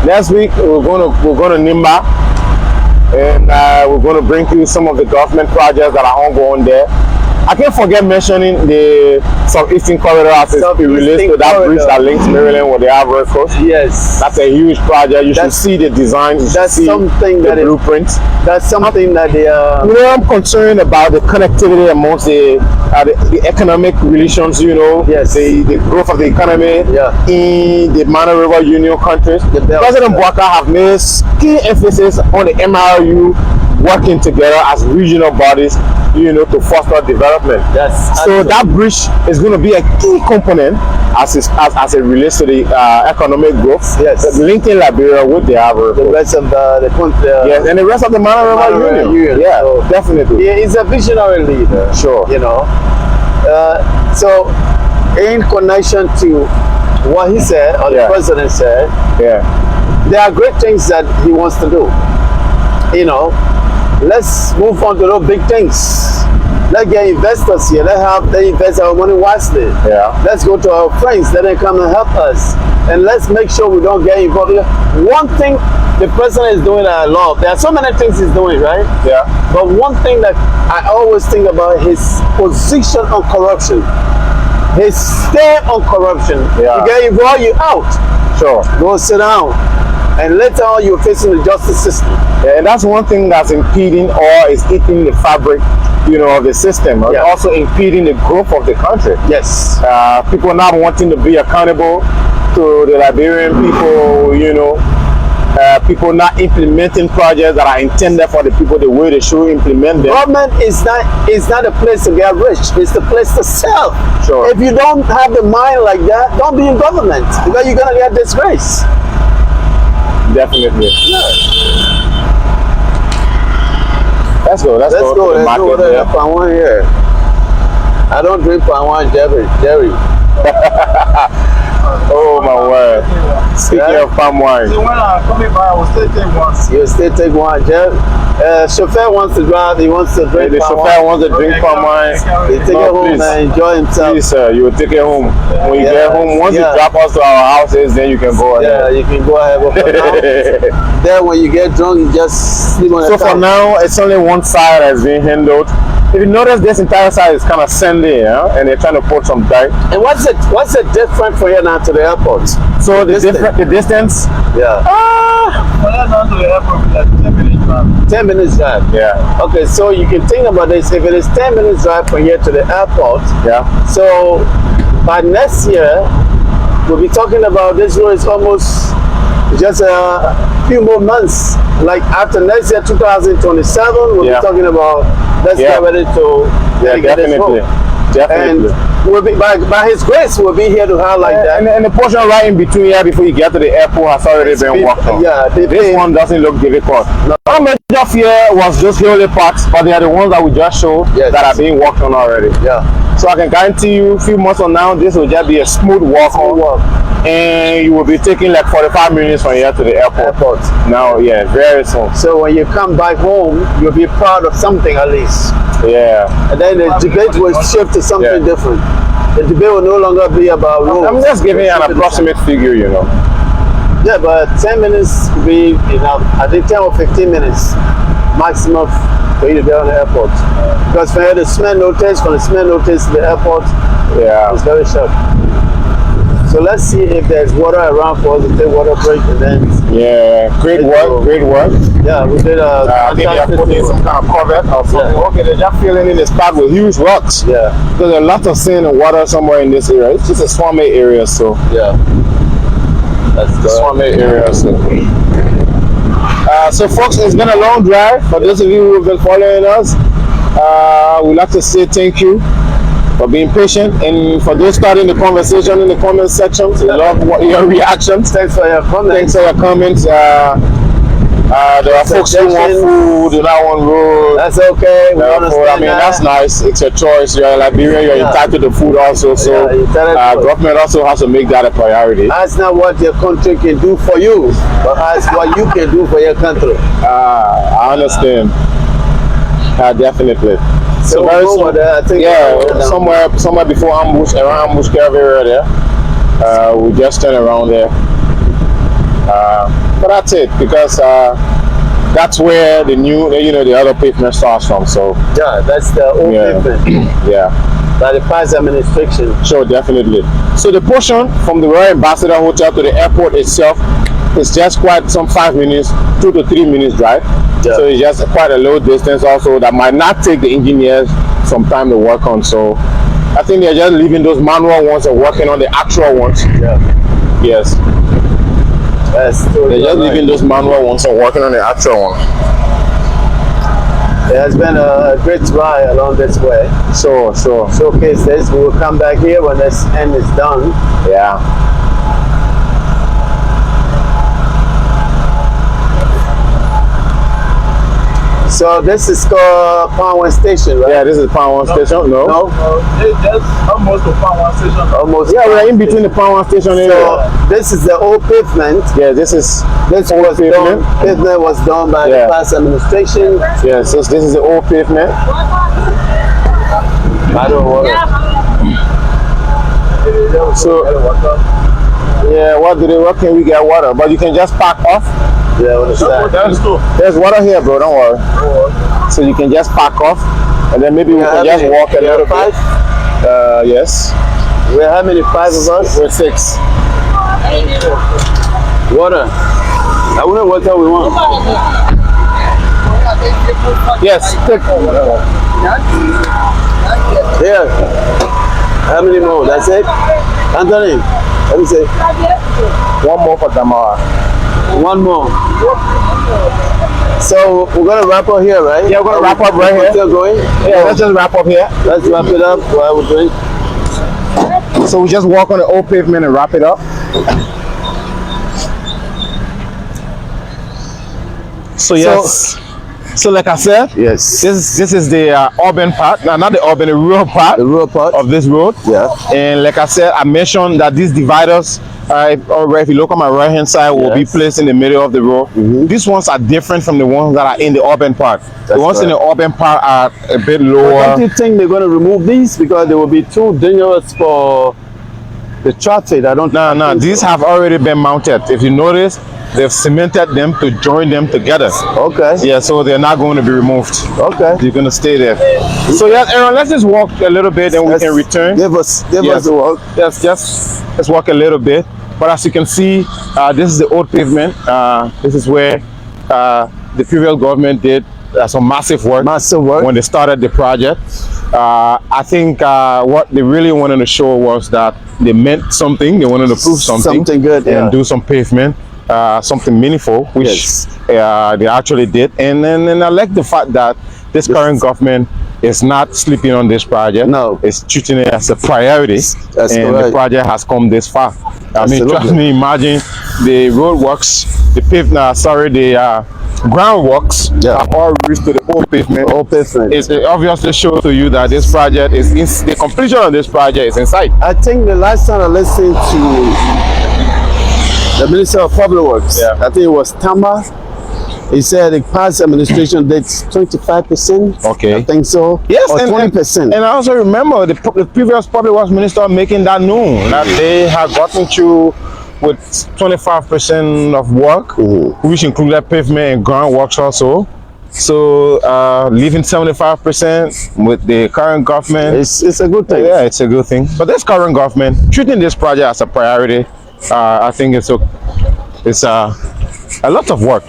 A: Next week, we're going to Nimba. and we're going to bring you some of the government projects that are ongoing there. I can't forget mentioning the Southeastern Corridor as it relates to that bridge that links Maryland with the Ivory Coast.
B: Yes.
A: That's a huge project. You should see the design.
B: That's something that
A: blueprint.
B: That's something that they are.
A: You know, I'm concerned about the connectivity amongst the economic relations, you know,
B: yes.
A: the growth of the economy in the Mano River Union countries. President Bouaka have made key emphasis on the MRU working together as regional bodies, you know, to foster development.
B: Yes.
A: So that bridge is going to be a key component as it relates to the economic growth.
B: Yes.
A: Linking Liberia with the Ivory Coast.
B: The rest of the country.
A: Yes, and the rest of the Mano River Union. Yeah, so definitely.
B: Yeah, he's a visionary leader.
A: Sure.
B: You know. So, in connection to what he said, or the president said, there are great things that he wants to do. You know, let's move on to those big things. Let's get investors here. They invest our money wisely.
A: Yeah.
B: Let's go to our friends. Let them come and help us. And let's make sure we don't get involved. One thing the president is doing that I love. There are so many things he's doing, right?
A: Yeah.
B: But one thing that I always think about his position on corruption. His stand on corruption.
A: Yeah.
B: You get involved, you out.
A: Sure.
B: Go sit down. And later on, you're facing the justice system.
A: Yeah, and that's one thing that's impeding or is eating the fabric, you know, of the system. Yeah. Also impeding the growth of the country.
B: Yes.
A: People not wanting to be accountable to the Liberian people, you know. People not implementing projects that are intended for the people the way they should implement them.
B: Government is not a place to get rich. It's the place to sell.
A: Sure.
B: If you don't have the mind like that, don't be in government because you're gonna get disgrace.
A: Definitely. Yeah. Let's go. Let's go to the market.
B: Let's go palm wine here. I don't drink palm wine, Jerry.
A: Oh my word. Speaking of palm wine.
C: So when I'm coming by, I will still take one.
B: You'll still take one, Jerry. Chauffeur wants to drive, he wants to drink
A: the
B: palm
A: chauffeur
B: wine.
A: wants to drink palm wine.
B: He take it home and enjoy himself.
A: Please, sir, you will take it home. When you get home, once you drop us to our houses, then you can go ahead.
B: Yeah, you can go ahead. But for now, then when you get drunk, you just sleep on the couch.
A: So for now, it's only one side that's being handled. If you notice, this entire side is kind of sandy, and they're trying to put some dirt.
B: And what's the difference from here now to the airport?
A: So the distance?
B: Yeah.
C: From here now to the airport, like 10 minutes drive.
B: 10 minutes drive.
A: Yeah.
B: Okay, so you can think about this. If it is 10 minutes drive from here to the airport, so by next year, we'll be talking about this road is almost just a few more months. Like after next year, 2027, we'll be talking about let's get ready to get this road.
A: Definitely.
B: And we'll be by His grace, we'll be here to highlight that.
A: And the portion right in between here before you get to the airport has already been worked on.
B: Yeah,
A: this one doesn't look difficult.
B: No.
A: Our major fear was just hilly parts, but they are the ones that we just showed that are being worked on already.
B: Yeah.
A: So I can guarantee you, a few months from now, this will just be a smooth walk on, and you will be taking like 45 minutes from here to the airport. Now, very soon.
B: So when you come back home, you'll be proud of something at least.
A: Yeah.
B: And then the debate will shift to something different. The debate will no longer be about roads.
A: I'm just giving an approximate figure, you know.
B: Yeah, but 10 minutes will be enough. I think 10 or 15 minutes maximum for you to be on the airport. Because from here to smell notice, from the smell notice to the airport, it's very short. So let's see if there's water around for us to take water break and then.
A: Great work.
B: Yeah, we did
A: I think they are putting some kind of cover or something. Okay, they're just filling in this part with huge rocks.
B: Yeah.
A: There's a lot of sand and water somewhere in this area. It's just a swamp area, so.
B: Yeah. That's the
A: swamp area, so. So folks, it's been a long drive. For those of you who have been following us, we'd like to say thank you for being patient, and for those starting the conversation in the comment section, we love your reactions.
B: Thanks for your comments.
A: There are folks who want food, do not want road.
B: That's okay. We understand.
A: I mean, that's nice. It's your choice. You're in Liberia. You're entitled to food also. So government also has to make that a priority.
B: That's not what your country can do for you, but that's what you can do for your country.
A: I understand. Definitely.
B: So very soon, I think
A: somewhere before ambush, around ambush curve area there. We just turn around there. But that's it, because that's where the new, the other pavement starts from. So
B: Yeah, that's the old pavement
A: yeah.
B: by the past administration.
A: Sure, definitely. So the portion from the Royal Ambassador Hotel to the airport itself is just quite some 5 minutes, 2 to 3 minutes drive.
B: Yeah.
A: So it's just quite a low distance also that might not take the engineers some time to work on. So I think they're just leaving those manual ones and working on the actual ones.
B: Yeah.
A: Yes.
B: That's totally
A: They're just
B: right.
A: leaving those manual ones and working on the actual one.
B: It has been a great ride along this way.
A: Sure.
B: Showcase this. We will come back here when this end is done.
A: Yeah.
B: So this is called Pound One Station, right?
A: Yeah, this is Pound One Station. No?
B: No?
C: They just almost to find one station.
B: Almost.
A: Yeah, we're in between the Pound One Station area.
B: So this is the old pavement.
A: Yeah, this was
B: Pavement was done by the past administration.
A: Yeah, so this is the old pavement.
B: I don't know.
A: So, yeah, what can we get water? But you can just park off.
B: Yeah, I understand.
A: There's water here, bro, don't worry. So you can just park off, and then maybe we can just walk a little bit. Yes.
B: We're how many? 5 of us?
A: We're 6.
B: Water. I wonder what time we want.
A: Yes, take whatever.
B: Here. How many more? That's it? Anthony, let me say.
A: One more for Damara.
B: One more. So we're gonna wrap up here, right?
A: Yeah, we're gonna wrap up right here.
B: Still going?
A: Yeah, let's just wrap up here.
B: Let's wrap it up while we're doing.
A: So we just walk on the old pavement and wrap it up. So yes. So like I said,
B: Yes.
A: this is the urban part, not the urban, the rural part,
B: The rural part.
A: of this road.
B: Yeah.
A: And like I said, I mentioned that these dividers, if you look on my right hand side, will be
B: Yes.
A: placed in the middle of the road. These ones are different from the ones that are in the urban part. The ones in the urban part are a bit lower.
B: Don't you think they're going to remove these because they will be too dangerous for the traffic? I don't.
A: No, these have already been mounted. If you notice, they've cemented them to join them together.
B: Okay.
A: Yeah, so they're not going to be removed.
B: Okay.
A: They're going to stay there. So yeah, Aaron, let's just walk a little bit and we can return.
B: Give us
A: Yes.
B: a walk.
A: Yes, let's walk a little bit. But as you can see, this is the old pavement. This is where the previous government did some massive work.
B: Massive work.
A: When they started the project. I think what they really wanted to show was that they meant something. They wanted to prove something.
B: Something good, yeah.
A: And do some pavement. Something meaningful, which they actually did. And then I like the fact that this current government is not sleeping on this project.
B: No.
A: It's treating it as a priority.
B: That's
A: and
B: correct.
A: the project has come this far. I mean, trust
B: Absolutely.
A: me, imagine the roadworks, the groundworks have all reached to the old pavement.
B: Old pavement.
A: It obviously shows to you that this project is the completion of this project is in sight.
B: I think the last time I listened to the Minister of Public Works,
A: Yeah.
B: I think it was Tamba. He said the past administration did 25%.
A: Okay.
B: I think so.
A: Yes,
B: or
A: and
B: 20%.
A: And I also remember the previous public works minister making that known that they had gotten through with 25% of work, which included pavement and groundworks also. So leaving 75% with the current government.
B: It's a good thing.
A: Yeah, it's a good thing. But this current government treating this project as a priority, I think it's a lot of work.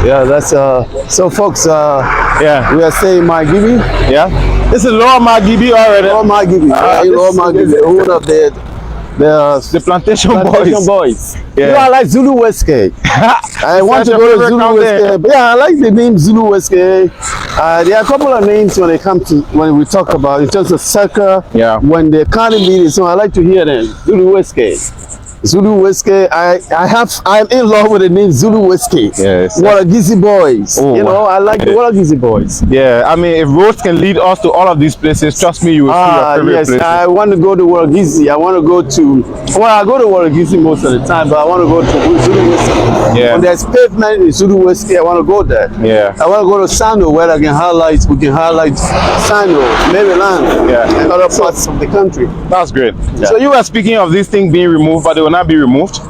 B: Yeah, that's so folks,
A: Yeah.
B: we are saying Margibi.
A: Yeah. This is Lower Margibi already.
B: Lower Margibi. Lower Margibi. Who of the
A: Plantation
B: boys.
A: Yeah.
B: You know, I like Zulu West K. I want to
A: your
B: go to
A: favorite
B: Zulu
A: town
B: West K.
A: there?
B: But yeah, I like the name Zulu West K. There are a couple of names when we talk about in terms of soccer.
A: Yeah.
B: When the county meeting, so I like to hear them. Zulu West K. Zulu West K. I'm in love with the name Zulu West K.
A: Yes.
B: Waragizi boys.
A: Oh,
B: you know, I like the Waragizi boys.
A: Yeah, I mean, if roads can lead us to all of these places, trust me, you will see your favorite
B: Yes,
A: places.
B: I want to go to Waragizi. I want to go to, I go to Waragizi most of the time, but I want to go to Zulu West K.
A: Yeah.
B: When there's pavement in Zulu West K, I want to go there.
A: Yeah.
B: I want to go to Sando where we can highlight Sando, Maryland,
A: Yeah.
B: and other parts of the country.
A: That's great.
B: Yeah.
A: So you were speaking of these things being removed, but they will not be removed.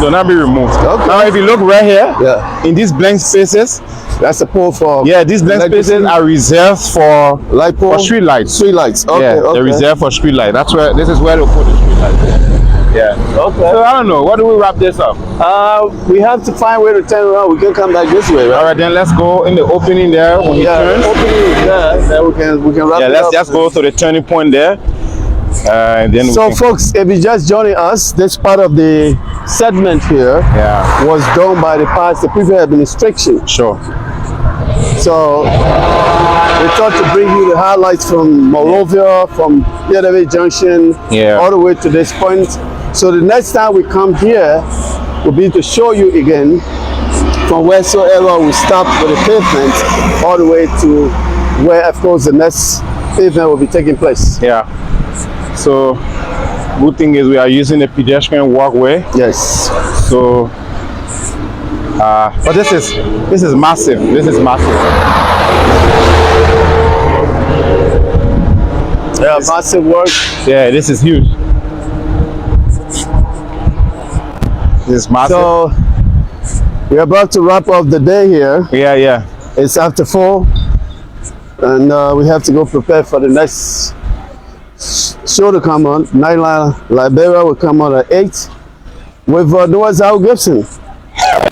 A: will not be removed.
B: Okay.
A: Now, if you look right here,
B: Yeah.
A: in these blank spaces,
B: That's a pole for.
A: yeah, these blank spaces are reserved for
B: light pole.
A: street lights.
B: Street lights. Okay.
A: Yeah,
B: Okay.
A: they're reserved for street light. That's where this is where they put the street light. Yeah.
B: Okay.
A: So I don't know. What do we wrap this up?
B: We have to find a way to turn around. We can come back this way,
A: All
B: right?
A: right, then let's go in the opening there when he
B: Yeah.
A: turns.
B: Opening is there. Then we can wrap
A: Yeah,
B: it
A: let's
B: up.
A: just go to the turning point there. And then
B: So,
A: we can,
B: folks, if you're just joining us, this part of the segment here
A: yeah,
B: was done by the previous administration.
A: sure.
B: So we thought to bring you the highlights from Monrovia, from Yedeve Junction,
A: Yeah.
B: all the way to this point. So the next time we come here will be to show you again from wheresoever we stop with the pavement all the way to where, of course, the next pavement will be taking place.
A: Yeah. So good thing is we are using a pedestrian walkway.
B: Yes.
A: So but this is massive. This is massive.
B: Yeah, massive work.
A: Yeah, this is huge. This is massive.
B: So we're about to wrap up the day here.
A: yeah.
B: It's after 4, and we have to go prepare for the next show to come on. TrueLiberia will come on at 8 with Noah's Al Gibson.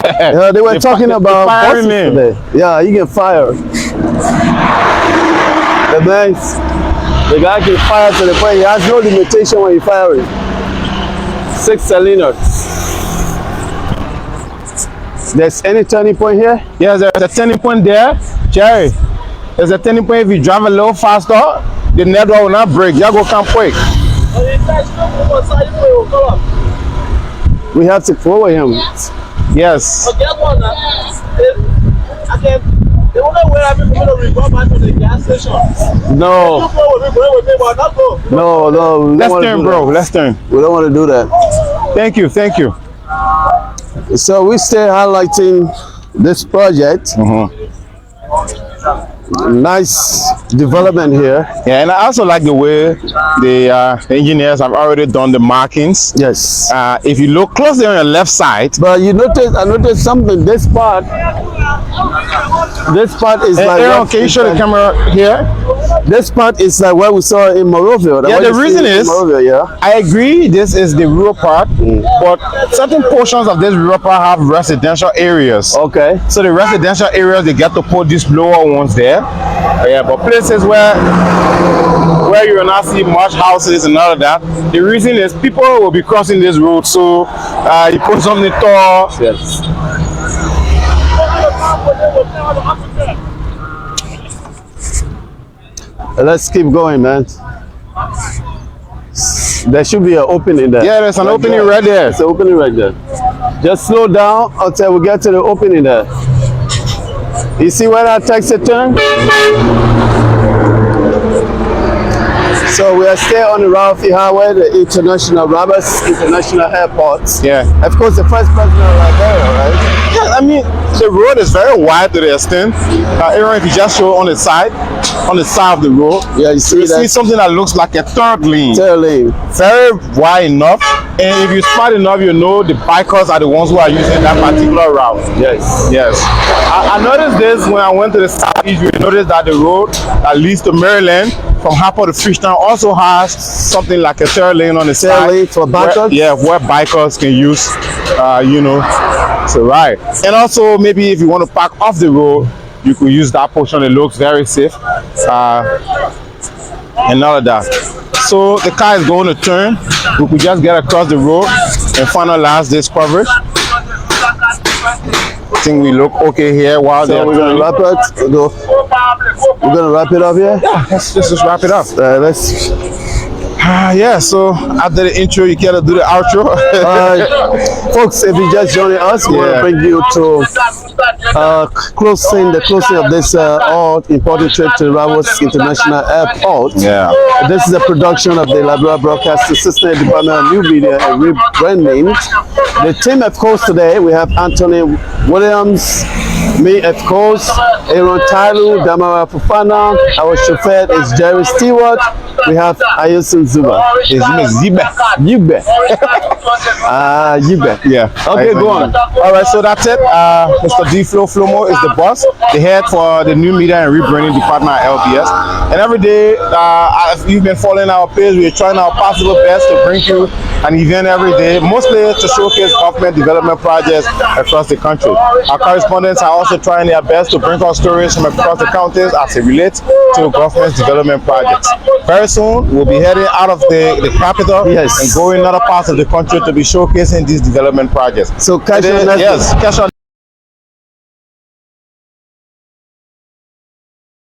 B: Yeah, they were talking about
A: firing
B: buses
A: him.
B: today. Yeah, you can fire. The the guy can fire to the point he has no limitation when he firing. 6 cylinders. There's any turning point here?
A: Yes, there's a turning point there, Jerry. There's a turning point. If you drive a little faster, the network will not break. You go come quick.
B: We have to forward him.
A: Yes.
C: The only way I'm going to report back to the gas station.
B: No, no. We don't
A: Let's
B: wanna
A: turn,
B: do
A: bro.
B: that.
A: Let's turn.
B: We don't want to do that.
A: Thank you. Thank you.
B: So we stay highlighting this project. Nice development here.
A: Yeah, and I also like the way the engineers have already done the markings.
B: Yes.
A: If you look closely on your left side,
B: But I noticed something. This part is like.
A: Aaron, can you show the camera here?
B: This part is like what we saw in Monrovia.
A: Yeah, the reason is,
B: Monrovia, yeah.
A: I agree this is the rural part, but certain portions of this rural part have residential areas.
B: Okay.
A: So the residential areas, they get to put these lower ones there. Yeah, but places where you will not see much houses and all of that, the reason is people will be crossing this road, so you put something tall.
B: Yes. Let's keep going, man. There should be an opening there.
A: Yeah, there's an opening right there.
B: There's an opening right there. Just slow down until we get to the opening there. You see where that takes a turn? So we are still on the RIA Highway, the International Roberts International Airport.
A: Yeah.
B: Of course, the first president of Liberia, right?
A: Yeah, I mean, the road is very wide to the extent. Aaron, if you just show on the side of the road,
B: Yeah, you see
A: you see
B: that?
A: something that looks like a third lane.
B: Third lane.
A: Very wide enough, and if you're smart enough, you know the bikers are the ones who are using that particular route.
B: Yes.
A: Yes. I noticed this when I went to the southeast. You noticed that the road that leads to Maryland from Harper to Fishtown also has something like a third lane on the side.
B: lane for bikers?
A: Where bikers can use, to ride. And also, maybe if you want to park off the road, you could use that portion. It looks very safe. And all of that. So the car is going to turn. We could just get across the road and finalize this coverage. I think we look okay here while
B: So we're gonna wrap it. We're gonna wrap it up here.
A: Yeah, let's just wrap it up.
B: Let's.
A: Yeah, so after the intro, you gotta do the outro.
B: Folks, if you just joining us, we want to bring you to the closing of this all important trip to Ramos International Airport.
A: Yeah.
B: This is a production of the Liberia Broadcasting System Department of New Media and Rebranding. The team, of course, today we have Anthony Williams, me, of course, Aaron Tylu, Damara Fufana. Our chauffeur is Jerry Stewart. We have Ayosun Zuba.
A: His name is Zibe.
B: Yube. Yube.
A: Yeah.
B: Okay, go on.
A: All right, so that's it. Mr. D Flo Flomo is the boss, the head for the new media and rebranding department at LBS. And every day, if you've been following our page, we're trying our possible best to bring you an event every day, mostly to showcase government development projects across the country. Our correspondents are also trying their best to bring us stories from across the counties as it relates to government development projects. Very soon, we'll be heading out of the capital and going in other parts of the country to be showcasing these development projects.
B: So catch you next
A: catch on.